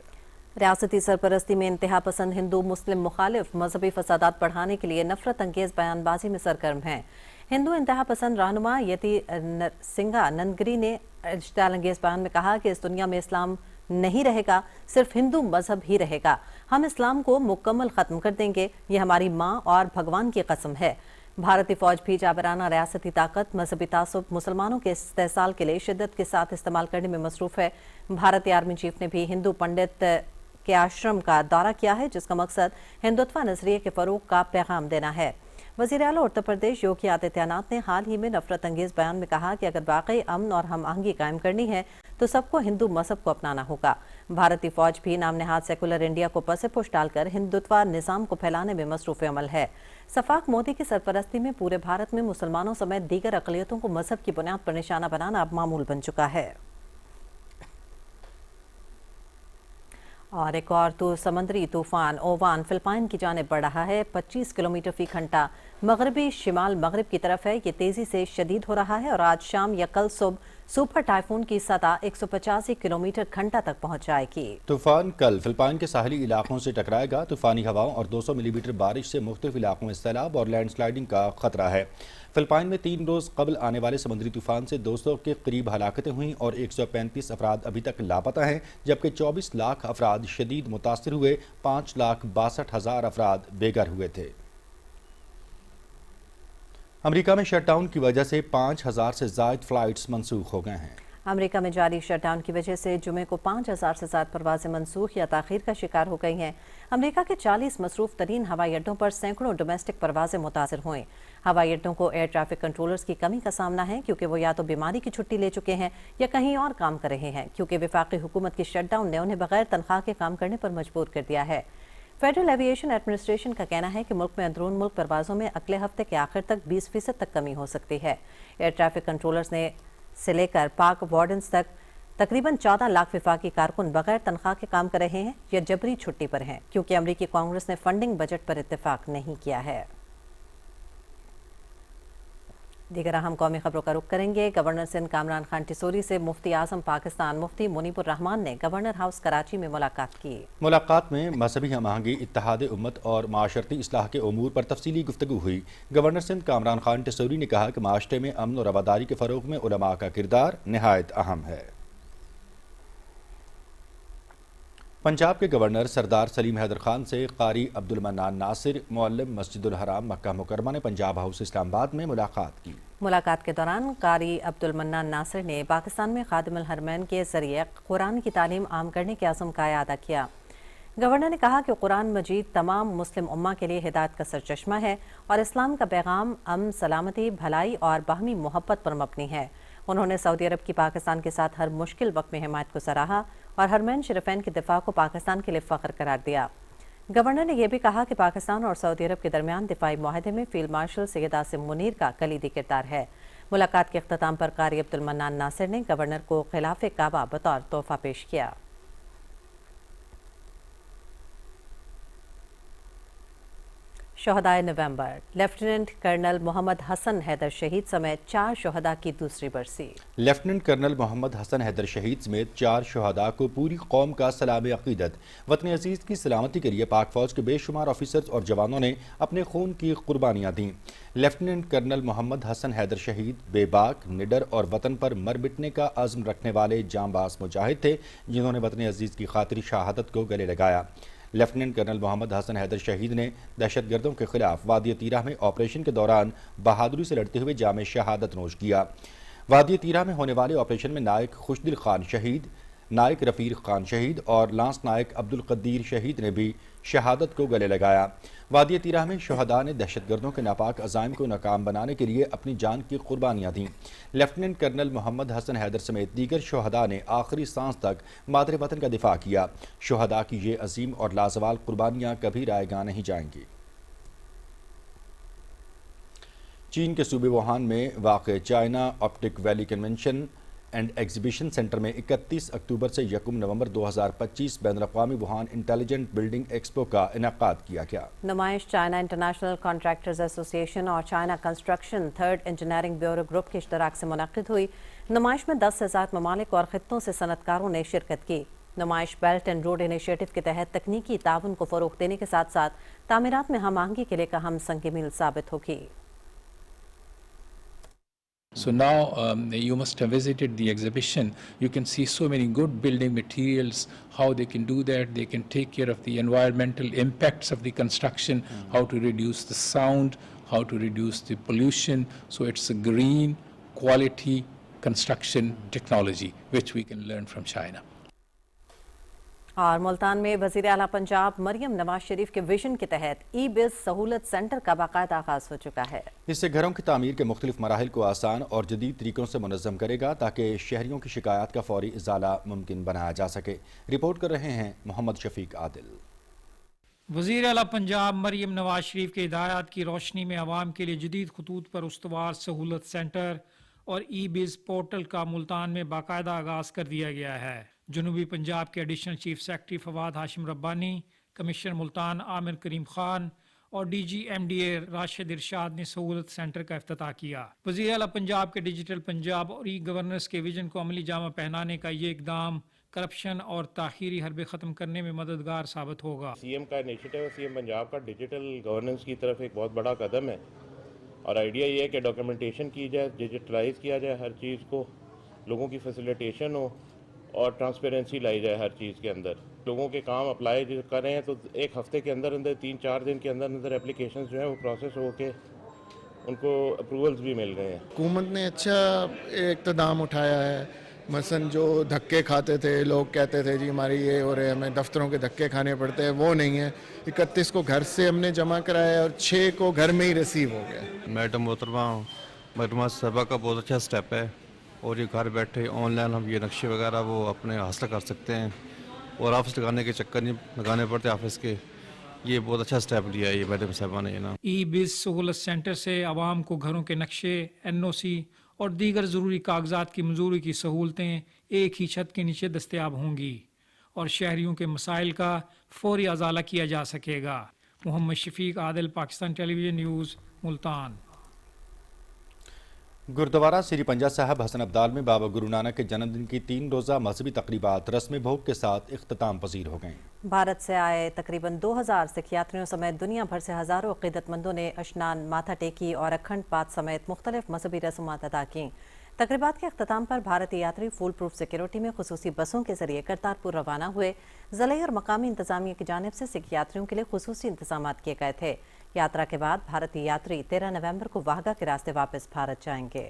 ریاستی سرپرستی میں انتہا پسند ہندو مسلم مخالف مذہبی فسادات بڑھانے کے لیے نفرت انگیز بیان بازی میں سرگرم ہیں۔ ہندو انتہا پسند رہنما یتی سنگھا نندگری نے اشتعال انگیز بیان میں کہا کہ اس دنیا میں اسلام نہیں رہے گا، صرف ہندو مذہب ہی رہے گا۔ ہم اسلام کو مکمل ختم کر دیں گے، یہ ہماری ماں اور بھگوان کی قسم ہے۔ بھارتی فوج بھی جابرانہ ریاستی طاقت، مذہبی تعصب، مسلمانوں کے استحصال کے لیے شدت کے ساتھ استعمال کرنے میں مصروف ہے۔ بھارتی آرمی چیف نے بھی ہندو پنڈت کے آشرم کا دورہ کیا ہے، جس کا مقصد ہندوتوا نظریے کے فروغ کا پیغام دینا ہے۔ وزیر اعلیٰ اتر پردیش یوگی آدتیہ ناتھ نے حال ہی میں نفرت انگیز بیان میں کہا کہ اگر واقعی امن اور ہم آہنگی قائم کرنی ہے تو سب کو ہندو مذہب کو اپنانا ہوگا۔ بھارتی فوج بھی نام نہاد سیکولر انڈیا کو پس پش ڈال کر ہندوتوا نظام کو پھیلانے میں مصروف عمل ہے۔ سفاق مودی کی سرپرستی میں پورے بھارت میں مسلمانوں سمیت دیگر اقلیتوں کو مذہب کی بنیاد پر نشانہ بنانا اب معمول بن چکا ہے۔ اور ایک اور سمندری طوفان اووان فلپائن کی جانب بڑھ رہا ہے۔ 25 کلومیٹر فی گھنٹہ مغربی شمال مغرب کی طرف ہے۔ یہ تیزی سے شدید ہو رہا ہے اور آج شام یا کل صبح सुपर टाइफून की सतह 185 किलोमीटर घंटा तक पहुंच जाएगी। तूफान कल फिलिपाइन के साहली इलाकों से टकराएगा। तूफानी हवाओं और 200 मिलीमीटर बारिश से मुख्तलिफ इलाकों में सैलाब और लैंडस्लाइडिंग का खतरा है। फिलिपाइन में 3 रोज कबल आने वाले समुद्री तूफान से 200 के करीब हलाकतें हुई और 135 अफराद अभी तक लापता हैं, जबकि 24 लाख अफराद शदीद मुतासर हुए। 5,62,000 अफराद बेघर हुए थे। अमेरिका में शटडाउन की वजह से 5,000 से ज़ायद फ्लाइट्स मनसूख हो गए हैं। अमेरिका में जारी शटडाउन की वजह से जुमे को 5,000 से ज़्यादा परवाजें मनसूख या ताख़ीर का शिकार हो गई हैं। अमेरिका के 40 मसरूफ़ तरीन हवाई अड्डों पर सैकड़ों डोमेस्टिक परवाजें मुतासर हुई। हवाई अड्डों को एयर ट्रैफिक कंट्रोलर्स की कमी का सामना है, क्योंकि वो या तो बीमारी की छुट्टी ले चुके हैं या कहीं और काम कर रहे हैं, क्योंकि वफाकी हुकूमत की शटडाउन ने उन्हें बगैर तनख्वाह के काम करने पर मजबूर कर दिया है। फेडरल एविएशन एडमिनिस्ट्रेशन का कहना है कि मुल्क में अंदरून मुल्क परवाज़ों में अगले हफ्ते के आखिर तक 20% तक कमी हो सकती है। एयर ट्रैफिक कंट्रोलर्स ने से लेकर पाक वार्डन्स तक तकरीबन 14 लाख वफाकी कारकुन बगैर तनख्वाह के काम कर रहे हैं या जबरी छुट्टी पर हैं, क्योंकि अमरीकी कांग्रेस ने फंडिंग बजट पर इत्तेफाक नहीं किया है। दीगर अहम कौमी खबरों का रुख करेंगे। गवर्नर सिंध कामरान खान टिसोरी से मुफ्ती आजम पाकिस्तान मुफ्ती मुनीपुर रहमान ने गवर्नर हाउस कराची में मुलाकात की। मुलाकात में मजहबी हम आहंगी, इत्तेहाद उम्मत और माशरती इस्लाह के उमूर पर तफसीली गुफ्तगू हुई। गवर्नर सिंध कामरान खान टिसोरी ने कहा कि माशरे में अमन और रवादारी के फ़रोग़ में उलमा का किरदार नहायत अहम है। पंजाब के गवर्नर सरदार सलीम हैदर खान से कारी अब्दुल मन्नान नासिर मुअल्लिम मस्जिदुल हराम मक्का मुकरमा ने पंजाब हाउस इस्लामाबाद में मुलाकात की। मुलाकात के दौरान कारी अब्दुल मन्नान नासिर ने पाकिस्तान में खादिमुल हरमैन के जरिए कुरान की तालीम आम करने के अज़्म का अदा किया। गवर्नर ने कहा कि कुरान मजीद तमाम मुस्लिम उम्मा के लिए हिदायत का सरचश्मा है और इस्लाम का पैगाम अमन, सलामती, भलाई और बाहमी मोहब्बत पर मबनी है। उन्होंने सऊदी अरब की पाकिस्तान के साथ हर मुश्किल वक्त में हिमायत को सराहा और हरमैन शरीफैन के दिफा को पाकिस्तान के लिए फ़ख्र करार दिया। गवर्नर ने यह भी कहा कि पाकिस्तान और सऊदी अरब के दरमियान दिफाई मुआहदे में फील्ड मार्शल सैयद आसिम मुनीर का कलीदी किरदार है। मुलाकात के अख्ताम पर कारी अब्दुल मन्नान नासिर ने गवर्नर को खिलाफ काबा बतौर तोहफा पेश किया। शहदाए नवंबर, लेफ्टिनेंट कर्नल मोहम्मद हसन हैदर शहीद समेत 4 शहदा की दूसरी बरसी। लेफ्टिनेंट कर्नल मोहम्मद हसन हैदर शहीद समेत 4 शहदा को पूरी कौम का सलाम अकीदत। वतन अजीज़ की सलामती के लिए पाक फौज के बेशुमार ऑफिसर्स और जवानों ने अपने खून की कुर्बानियाँ दी। लेफ्टिनेंट कर्नल मोहम्मद हसन हैदर शहीद बेबाक, निडर और वतन पर मर मिटने का अज़्म रखने वाले जांबाज मुजाहिद थे, जिन्होंने वतन अजीज़ की खातिर शहादत को गले लगाया। लेफ्टिनेंट कर्नल मोहम्मद हसन हैदर शहीद ने दहशतगर्दों के खिलाफ वादी तीरा में ऑपरेशन के दौरान बहादुरी से लड़ते हुए जामे शहादत नोश किया। वादी तीरा में होने वाले ऑपरेशन में नायक खुशदिल खान शहीद, नायक रफ़ीर खान शहीद और लांस नायक अब्दुल कदीर शहीद ने भी शहादत को गले लगाया। वादी तीरा में शहदा ने दहशतगर्दों के नापाक अज़ाइम को नाकाम बनाने के लिए अपनी जान की कुर्बानियाँ दीं। लेफ्टिनेंट कर्नल मोहम्मद हसन हैदर समेत दीगर शहदा ने आखिरी सांस तक मादरे वतन का दिफा किया। शहदा की ये अजीम और लाजवाल कुर्बानियाँ कभी रायगा नहीं जाएंगी। चीन के सूबे वुहान में वाक़ China optic valley convention and exhibition centre में 31 अक्टूबर से 1 नवंबर 2025 बैनुल-अक़वामी वुहान इंटेलिजेंट बिल्डिंग एक्सपो का इनेकाद किया गया। नुमाइश चाइना इंटरनेशनल कॉन्ट्रैक्टर्स एसोसिएशन और China construction third engineering bureau group के इश्तराक से मुनक़िद हुई। नुमाइश में 10 से ज़्यादा ममालिक और ख़ित्तों से सनतकारों ने शिरकत की। नुमाइश बेल्ट एंड रोड इनिशिएटिव के तहत तकनीकी ताउन को फ़रोग़ देने के साथ साथ तामीरात में हम आहंगी के लिए एक अहम संग मील साबित होगी। So now you must have visited the exhibition. You can see so many good building materials, how they can do that. They can take care of the environmental impacts of the construction, how to reduce the sound, how to reduce the pollution. So it's a green quality construction technology which we can learn from China. और मुल्तान में वज़ीर आला पंजाब मरियम नवाज शरीफ के vision के तहत ई-बिज़ सहूलत centre का बाकायदा आगाज़ हो चुका है। इससे घरों की तामीर के मुख्तलिफ मराहिल को आसान और जदीद तरीकों से मुनज़्ज़म करेगा, ताकि शहरियों की शिकायत का फौरी इज़ाला मुमकिन बनाया जा सके। रिपोर्ट कर रहे हैं मोहम्मद शफीक आदिल। वज़ीर आला पंजाब मरियम नवाज शरीफ के हिदायत की रोशनी में आवाम के लिए जदीद खतूत पर उस्तवार सहूलत सेंटर और ई-बिज़ पोर्टल का मुल्तान में बाकायदा आगाज़ कर दिया गया है। जनूबी पंजाब के additional chief secretary Fawad Hashim Rabbani, commissioner Multan Amir Karim Khan और DG-MDA राशिद इरशाद ने सहूलत सेंटर का इफ्तिताह किया। वज़ीर आला पंजाब के डिजिटल पंजाब और ई गवर्नेंस के विजन को अमली जामा पहनाने का ये इकदाम करप्शन और ताखीरी हरबे ख़त्म करने में मददगार साबित होगा। CM का इनिशिएटिव है, CM पंजाब का डिजिटल गवर्नेंस की तरफ एक बहुत बड़ा कदम है और आइडिया ये है कि डॉक्यूमेंटेशन की जाए, डिजिटलाइज किया जाए हर चीज़ को, लोगों की फैसिलिटेशन हो और ट्रांसपेरेंसी लाई जाए हर चीज़ के अंदर। लोगों के काम अप्लाई जो कर रहे हैं तो एक हफ्ते के अंदर अंदर 3-4 दिन के अंदर अंदर एप्लीकेशंस जो है वो प्रोसेस हो के उनको अप्रूवल्स भी मिल गए हैं। हुकूमत ने अच्छा इक़्तिदाम उठाया है। मसलन जो धक्के खाते थे, लोग कहते थे जी हमारी ये हो रहे हमें दफ्तरों के धक्के खाने पड़ते हैं, वो नहीं है। 31 को घर से हमने जमा कराया और 6 को घर में ही रिसीव हो गया। मैडम मोहतरमा साहबा का बहुत अच्छा स्टेप है और ये घर बैठे ऑनलाइन हम ये नक्शे वगैरह वो अपने हासिल कर सकते हैं और ऑफिस लगाने के चक्कर नहीं लगाने पड़ते ऑफिस के। ये बहुत अच्छा स्टेप लिया है ये मैडम साहबा ने ना। ई-बिज़ सहूलत सेंटर से आवाम को घरों के नक्शे, NOC और दीगर ज़रूरी कागजात की मंजूरी की सहूलतें एक ही छत के नीचे दस्तयाब होंगी और शहरियों के मसाइल का फौरी अजाला किया जा सकेगा। Mohammad Shafiq Adil, Pakistan television news, Multan. गुरुद्वारा श्री पंजा साहब हसन अब्दाल में बाबा गुरु नानक के जन्मदिन की 3 रोज़ा मजहबी तकरीबात रस्म भोग के साथ इख्तिताम पजीर हो गईं। भारत से आए तकरीबन 2000 सिख यात्रियों समेत दुनिया भर से हज़ारों अक़ीदतमंदों ने अशनान, माथा टेकी और अखंड पाठ समेत मुख्तलिफ मजहबी रस्मात अदा की। तकरीबात के अख्ताम पर भारतीय यात्री फूल प्रूफ सिक्योरिटी में खुसूसी बसों के जरिए करतारपुर रवाना हुए। ज़िले और मकामी इंतजामिया की जानिब से सिख यात्रियों के लिए खुसूसी इंतजाम किए गए थे। यात्रा के बाद भारतीय यात्री 13 नवंबर को वाहगा के रास्ते वापस भारत जाएंगे।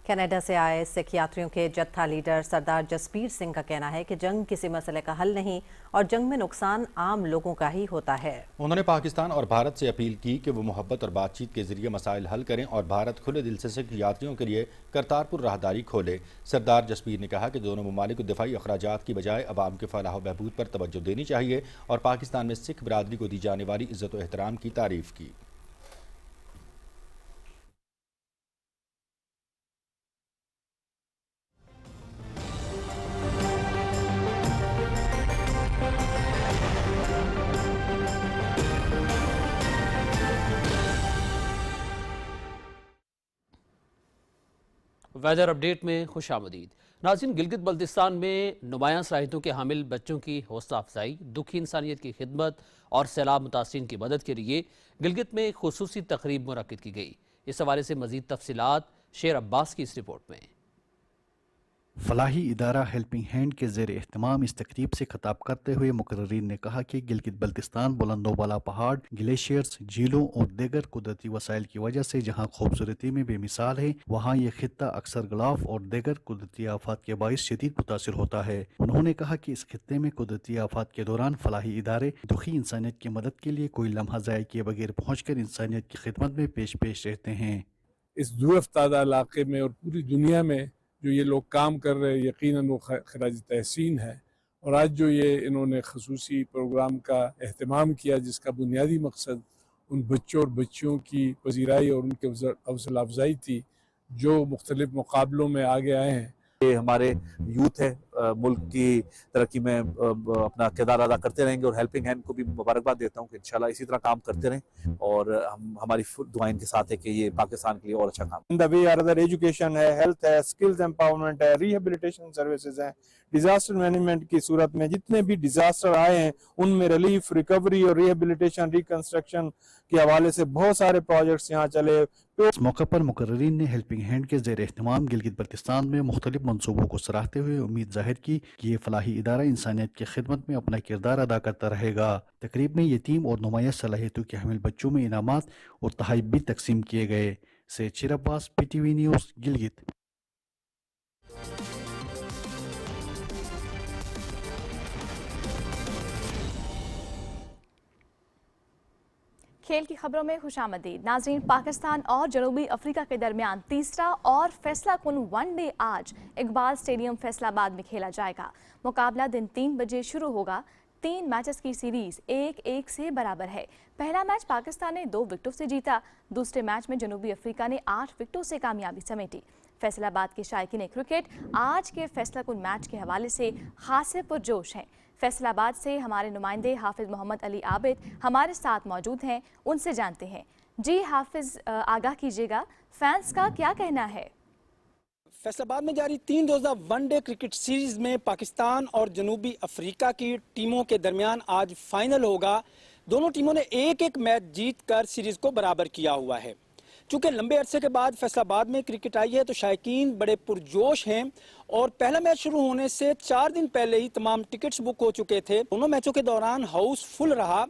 कनाडा से आए सिख यात्रियों के जत्था लीडर सरदार जसबीर सिंह का कहना है कि जंग किसी मसले का हल नहीं और जंग में नुकसान आम लोगों का ही होता है। उन्होंने पाकिस्तान और भारत से अपील की कि वो मोहब्बत और बातचीत के जरिए मसाइल हल करें और भारत खुले दिल से सिख यात्रियों के लिए करतारपुर राहदारी खोले। सरदार जसबीर ने कहा कि दोनों ममालिक को दिफाई अखराजात की बजाय अवाम के फलाह बहबूद पर तवज्जो देनी चाहिए और पाकिस्तान में सिख बरादरी को दी जाने वाली इज्जत और एहतराम की तारीफ की। वेदर अपडेट में खुशामदीद। नाज़रीन, गिलगित बल्तिस्तान में नुमायां सलाहियतों के हामिल बच्चों की हौसला अफजाई, दुखी इंसानियत की खिदमत और सैलाब मुतासिरीन की मदद के लिए गिलगित में खुसूसी तकरीब मुनक्किद की गई। इस हवाले से मज़ीद तफसीलात शेर अब्बास की इस रिपोर्ट में। फलाही इदारा हेल्पिंग हैंड के ज़ेर एहतमाम इस तकरीब से खिताब करते हुए मुकर्रीन ने कहा कि गिलगित बल्तिस्तान बुलंदोबाला पहाड़, ग्लेशियर्स, झीलों और दीगर कुदरती वसाइल की वजह से जहाँ खूबसूरती में बेमिसाल है, वहाँ ये खित्ता अक्सर गलाफ और दीगर कुदरती आफात के बाइस शदीद मुतासिर होता है। उन्होंने कहा कि इस खित्ते में कुदरती आफात के दौरान फलाही इदारे दुखी इंसानियत की मदद के लिए कोई लम्हा ज़ाया किए बगैर पहुँच कर इंसानियत की खिदमत में पेश रहते हैं। इस दूरअफ्तादा इलाके में और पूरी दुनिया में जो ये लोग काम कर रहे हैं, यकीनन वो खराज तहसीन है। और आज जो ये इन्होंने खसूसी प्रोग्राम का एहतमाम किया, जिसका बुनियादी मकसद उन बच्चों और बच्चियों की पजीराई और उनके हौसला अफजाई थी जो मुख्तलिफ मुकाबलों में आगे आए हैं। ये हमारे यूथ है, मुल्क की तरक्की में अपना किरदार अदा करते रहेंगे और हेल्पिंग हैंड को भी मुबारकबाद देता हूँ कि इंशाल्लाह इसी तरह काम करते रहें और हमारी दुआएं इनके साथ है कि ये पाकिस्तान के लिए और अच्छा काम। एजुकेशन है, हेल्थ है, स्किल्स एम्पावरमेंट है, रिहेबिलिटेशन सर्विसेज है। डिजास्टर मैनेजमेंट की सूरत में जितने भी डिजास्टर आए हैं उनमें रिलीफ, रिकवरी और रिहेबिलिटेशन, रिकंस्ट्रक्शन के हवाले से बहुत सारे प्रोजेक्ट्स यहाँ चले। इस मौके पर मुकर्रीन ने हेल्पिंग हैंड के ज़ेर एहतमाम गिलगित बल्तिस्तान में मुख्तलिफ मंसूबों को सराहते हुए उम्मीद जाहिर की कि ये फलाही इदारा इंसानियत की खिदमत में अपना किरदार अदा करता रहेगा। तकरीब में यतीम और नुमाया सलाहियतों के हामिल बच्चों में इनामात और तोहफे भी तकसीम किए गए। से शेर अब्बास, PTV न्यूज़, गिलगित। खेल की खबरों में खुशामदीद। नाज़रीन, पाकिस्तान और जनूबी अफ्रीका के दरमियान तीसरा और फैसला कुन वनडे आज इकबाल स्टेडियम फैसलाबाद में खेला जाएगा। मुकाबला दिन 3 बजे शुरू होगा। 3 मैचेस की सीरीज 1-1 से बराबर है। पहला मैच पाकिस्तान ने 2 विकेटों से जीता। दूसरे मैच में जनूबी अफ्रीका ने 8 विकेटों से कामयाबी समेटी। فیصل آباد کے شائقین کرکٹ آج کے فیصلہ کن میچ کے حوالے سے خاصے پرجوش ہیں۔ فیصل آباد سے ہمارے نمائندے حافظ محمد علی عابد ہمارے ساتھ موجود ہیں، ان سے جانتے ہیں۔ جی حافظ، آگاہ کیجیے گا، فینس کا کیا کہنا ہے؟ فیصل آباد میں جاری 3 روزہ ون ڈے کرکٹ سیریز میں پاکستان اور جنوبی افریقہ کی ٹیموں کے درمیان آج فائنل ہوگا۔ دونوں ٹیموں نے ایک ایک میچ جیت کر سیریز کو برابر کیا ہوا ہے۔ چونکہ لمبے عرصے کے بعد فیصل آباد میں کرکٹ آئی ہے تو شائقین بڑے پرجوش ہیں، اور پہلا میچ شروع ہونے سے 4 دن پہلے ہی تمام ٹکٹس بک ہو چکے تھے۔ دونوں میچوں کے دوران ہاؤس فل رہا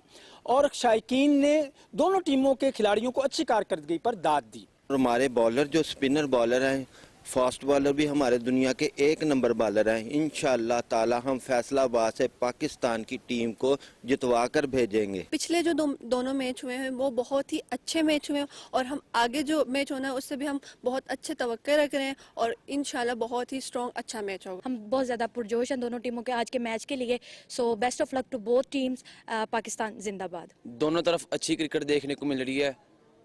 اور شائقین نے دونوں ٹیموں کے کھلاڑیوں کو اچھی کارکردگی پر داد دی۔ ہمارے بالر جو سپنر بالر ہیں، فاسٹ بالر بھی ہمارے دنیا کے 1 نمبر بالر ہیں۔ انشاءاللہ تعالی ہم فیصل آباد سے پاکستان کی ٹیم کو جتوا کر بھیجیں گے۔ پچھلے جو دونوں میچ ہوئے ہیں وہ بہت ہی اچھے میچ ہوئے ہیں، اور ہم آگے جو میچ ہونا ہے اس سے بھی ہم بہت اچھے توقع رکھ رہے ہیں، اور انشاءاللہ بہت ہی اسٹرانگ اچھا میچ ہوگا۔ ہم بہت زیادہ پرجوش ہیں دونوں ٹیموں کے آج کے میچ کے لیے، so best of luck to both teams. Pakistan زندہ باد۔ دونوں طرف اچھی کرکٹ دیکھنے کو مل رہی ہے۔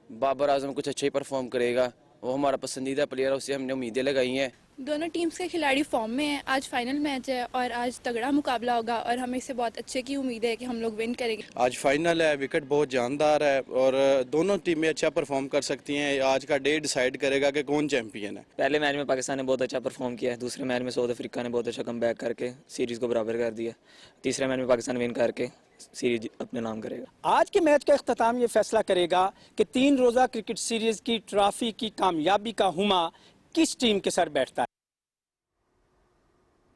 بابر اعظم کچھ اچھا ہی پرفارم کرے گا، وہ ہمارا پسندیدہ پلیئر ہے، اسے ہم نے امیدیں لگائی ہیں۔ دونوں ٹیمز کے کھلاڑی فارم میں ہیں، آج فائنل میچ ہے اور آج تگڑا مقابلہ ہوگا، اور ہمیں اس سے بہت اچھے کی امید ہے کہ ہم لوگ ون کریں گے۔ آج فائنل ہے، وکٹ بہت جاندار ہے اور دونوں ٹیمیں اچھا پرفارم کر سکتی ہیں۔ آج کا ڈے ڈیسائیڈ کرے گا کہ کون چیمپئن ہے۔ پہلے میچ میں پاکستان نے بہت اچھا پرفارم کیا ہے، دوسرے میچ میں ساؤتھ افریقہ نے بہت اچھا کم بیک کر کے سیریز کو برابر کر دیا، تیسرے میچ میں پاکستان ون کر کے سیریز اپنے نام کرے گا۔ آج کے میچ کا اختتام یہ فیصلہ کرے گا کہ 3 روزہ کرکٹ سیریز کی ٹرافی کی کامیابی کا ہما کس ٹیم کے سر بیٹھتا ہے۔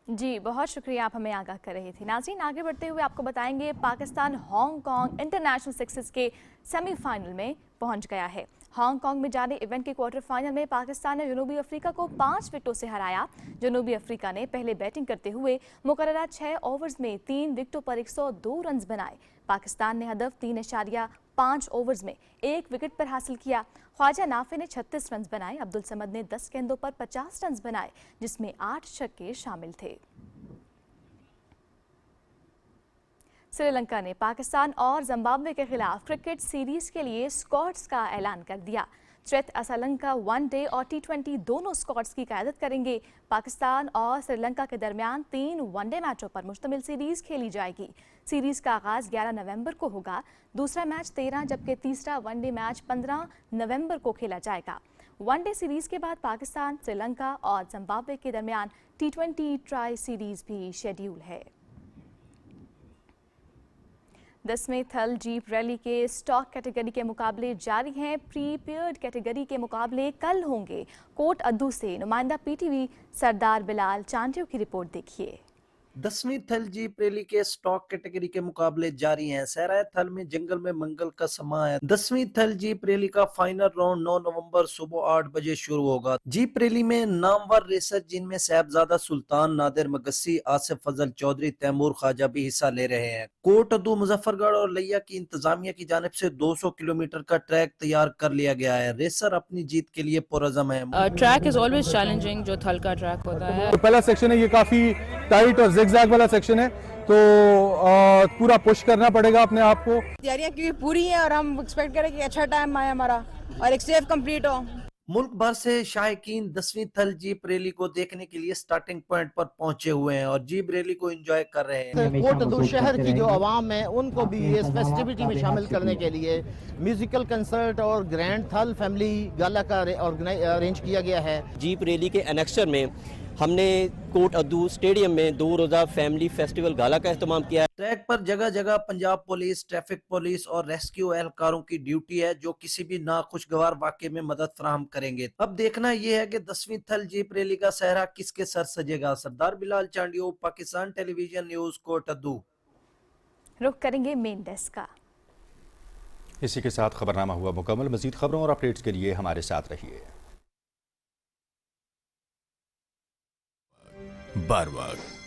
جی بہت شکریہ، آپ ہمیں آگاہ کر رہے تھے۔ ناظرین، آگے بڑھتے ہوئے آپ کو بتائیں گے Pakistan Hong Kong international sixes کے سیمی فائنل میں پہنچ گیا ہے۔ ہانگ کانگ میں جاری ایونٹ کے کوارٹر فائنل میں پاکستان نے جنوبی افریقہ کو 5 وکٹوں سے ہرایا۔ جنوبی افریقہ نے پہلے بیٹنگ کرتے ہوئے مقررہ 6 اوورز میں 3 وکٹوں پر 102 رنز بنائے۔ پاکستان نے ہدف 3.5 اوورز میں 1 وکٹ پر حاصل کیا۔ خواجہ نافع نے 36 رنز بنائے، عبدالصمد نے 10 گیندوں پر 50 رنز بنائے، جس میں 8 چھکے شامل تھے۔ سری لنکا نے پاکستان اور زمبابوے کے خلاف کرکٹ سیریز کے لیے اسکواڈز کا اعلان کر دیا۔ چریت اسالنکا 1 ڈے اور T20 دونوں اسکواڈز کی قیادت کریں گے۔ پاکستان اور سری لنکا کے درمیان 3 ون ڈے میچوں پر مشتمل سیریز کھیلی جائے گی۔ سیریز کا آغاز 11 نومبر کو ہوگا، دوسرا میچ 13 جبکہ تیسرا ون ڈے میچ 15 نومبر کو کھیلا جائے گا۔ ون ڈے سیریز کے بعد پاکستان، سری لنکا اور زمبابوے کے درمیان T20 ٹرائی سیریز بھی شیڈیول ہے۔ 10ویں تھل جیپ ریلی کے اسٹاک کیٹیگری کے مقابلے جاری ہیں۔ پری پیئرڈ کیٹیگری کے مقابلے کل ہوں گے۔ کوٹ ادو سے نمائندہ PTV سردار بلال چانڈیو کی رپورٹ دیکھیے۔ 10ویں تھل جیپ ریلی کے سٹاک کیٹیگری کے مقابلے جاری ہیں۔ صحرائے تھل میں جنگل میں منگل کا سما ہے۔ 10ویں تھل جیپ ریلی کا فائنل راؤنڈ 9 نومبر صبح 8 بجے شروع ہوگا۔ جیپ ریلی میں نامور ریسر جن میں صاحبزادہ سلطان، نادر مگسی، آصف فضل چودھری، تیمور خواجہ بھی حصہ لے رہے ہیں۔ کوٹ ادو، مظفر گڑھ اور لیا کی انتظامیہ کی جانب سے 200 کلومیٹر کا ٹریک تیار کر لیا گیا ہے۔ ریسر اپنی جیت کے لیے پرعزم ہے۔ ٹریک از آلویز چیلنجنگ، جو تھل کا ٹریک ہوتا ہے۔ پہلا سیکشن ہے، یہ کافی ٹائٹ اور زگزیگ والا سیکشن ہے، تو پورا پش کرنا پڑے گا اپنے آپ کو۔ تیاریاں کیونکہ پوری ہیں اور ہم ایکسپیکٹ کریں کہ اچھا ٹائم آئے ہمارا اور ایک سیف کمپلیٹ ہو۔ ملک بھر سے شائقین 10ویں تھل جیپ ریلی کو دیکھنے کے لیے سٹارٹنگ پوائنٹ پر پہنچے ہوئے ہیں اور جیپ ریلی کو انجوائے کر رہے ہیں۔ کوٹ ادو شہر کی جو عوام ہے ان کو بھی اس فیسٹیوٹی میں شامل کرنے کے لیے میوزیکل کنسرٹ اور گرینڈ تھل فیملی گالا کا ارینج کیا گیا ہے۔ جیپ ریلی کے انیکسچر میں ہم نے کوٹ ادو اسٹیڈیم میں 2 روزہ فیملی فیسٹیول گالا کا اہتمام کیا ہے۔ ٹریک پر جگہ جگہ پنجاب پولیس، ٹریفک پولیس اور ریسکیو اہلکاروں کی ڈیوٹی ہے جو کسی بھی ناخوشگوار واقعے میں مدد فراہم کریں گے۔ اب دیکھنا یہ ہے کہ 10ویں تھل جیپ ریلی کا صحرا کس کے سر سجے گا۔ سردار بلال چانڈیو، پاکستان ٹیلی ویژن نیوز، کوٹ ادو۔ رخ کریں گے مین ڈیسک کا۔ اسی کے ساتھ خبرنامہ ہوا مکمل۔ مزید خبروں اور اپڈیٹس کے لیے ہمارے ساتھ رہیے۔ بار وقت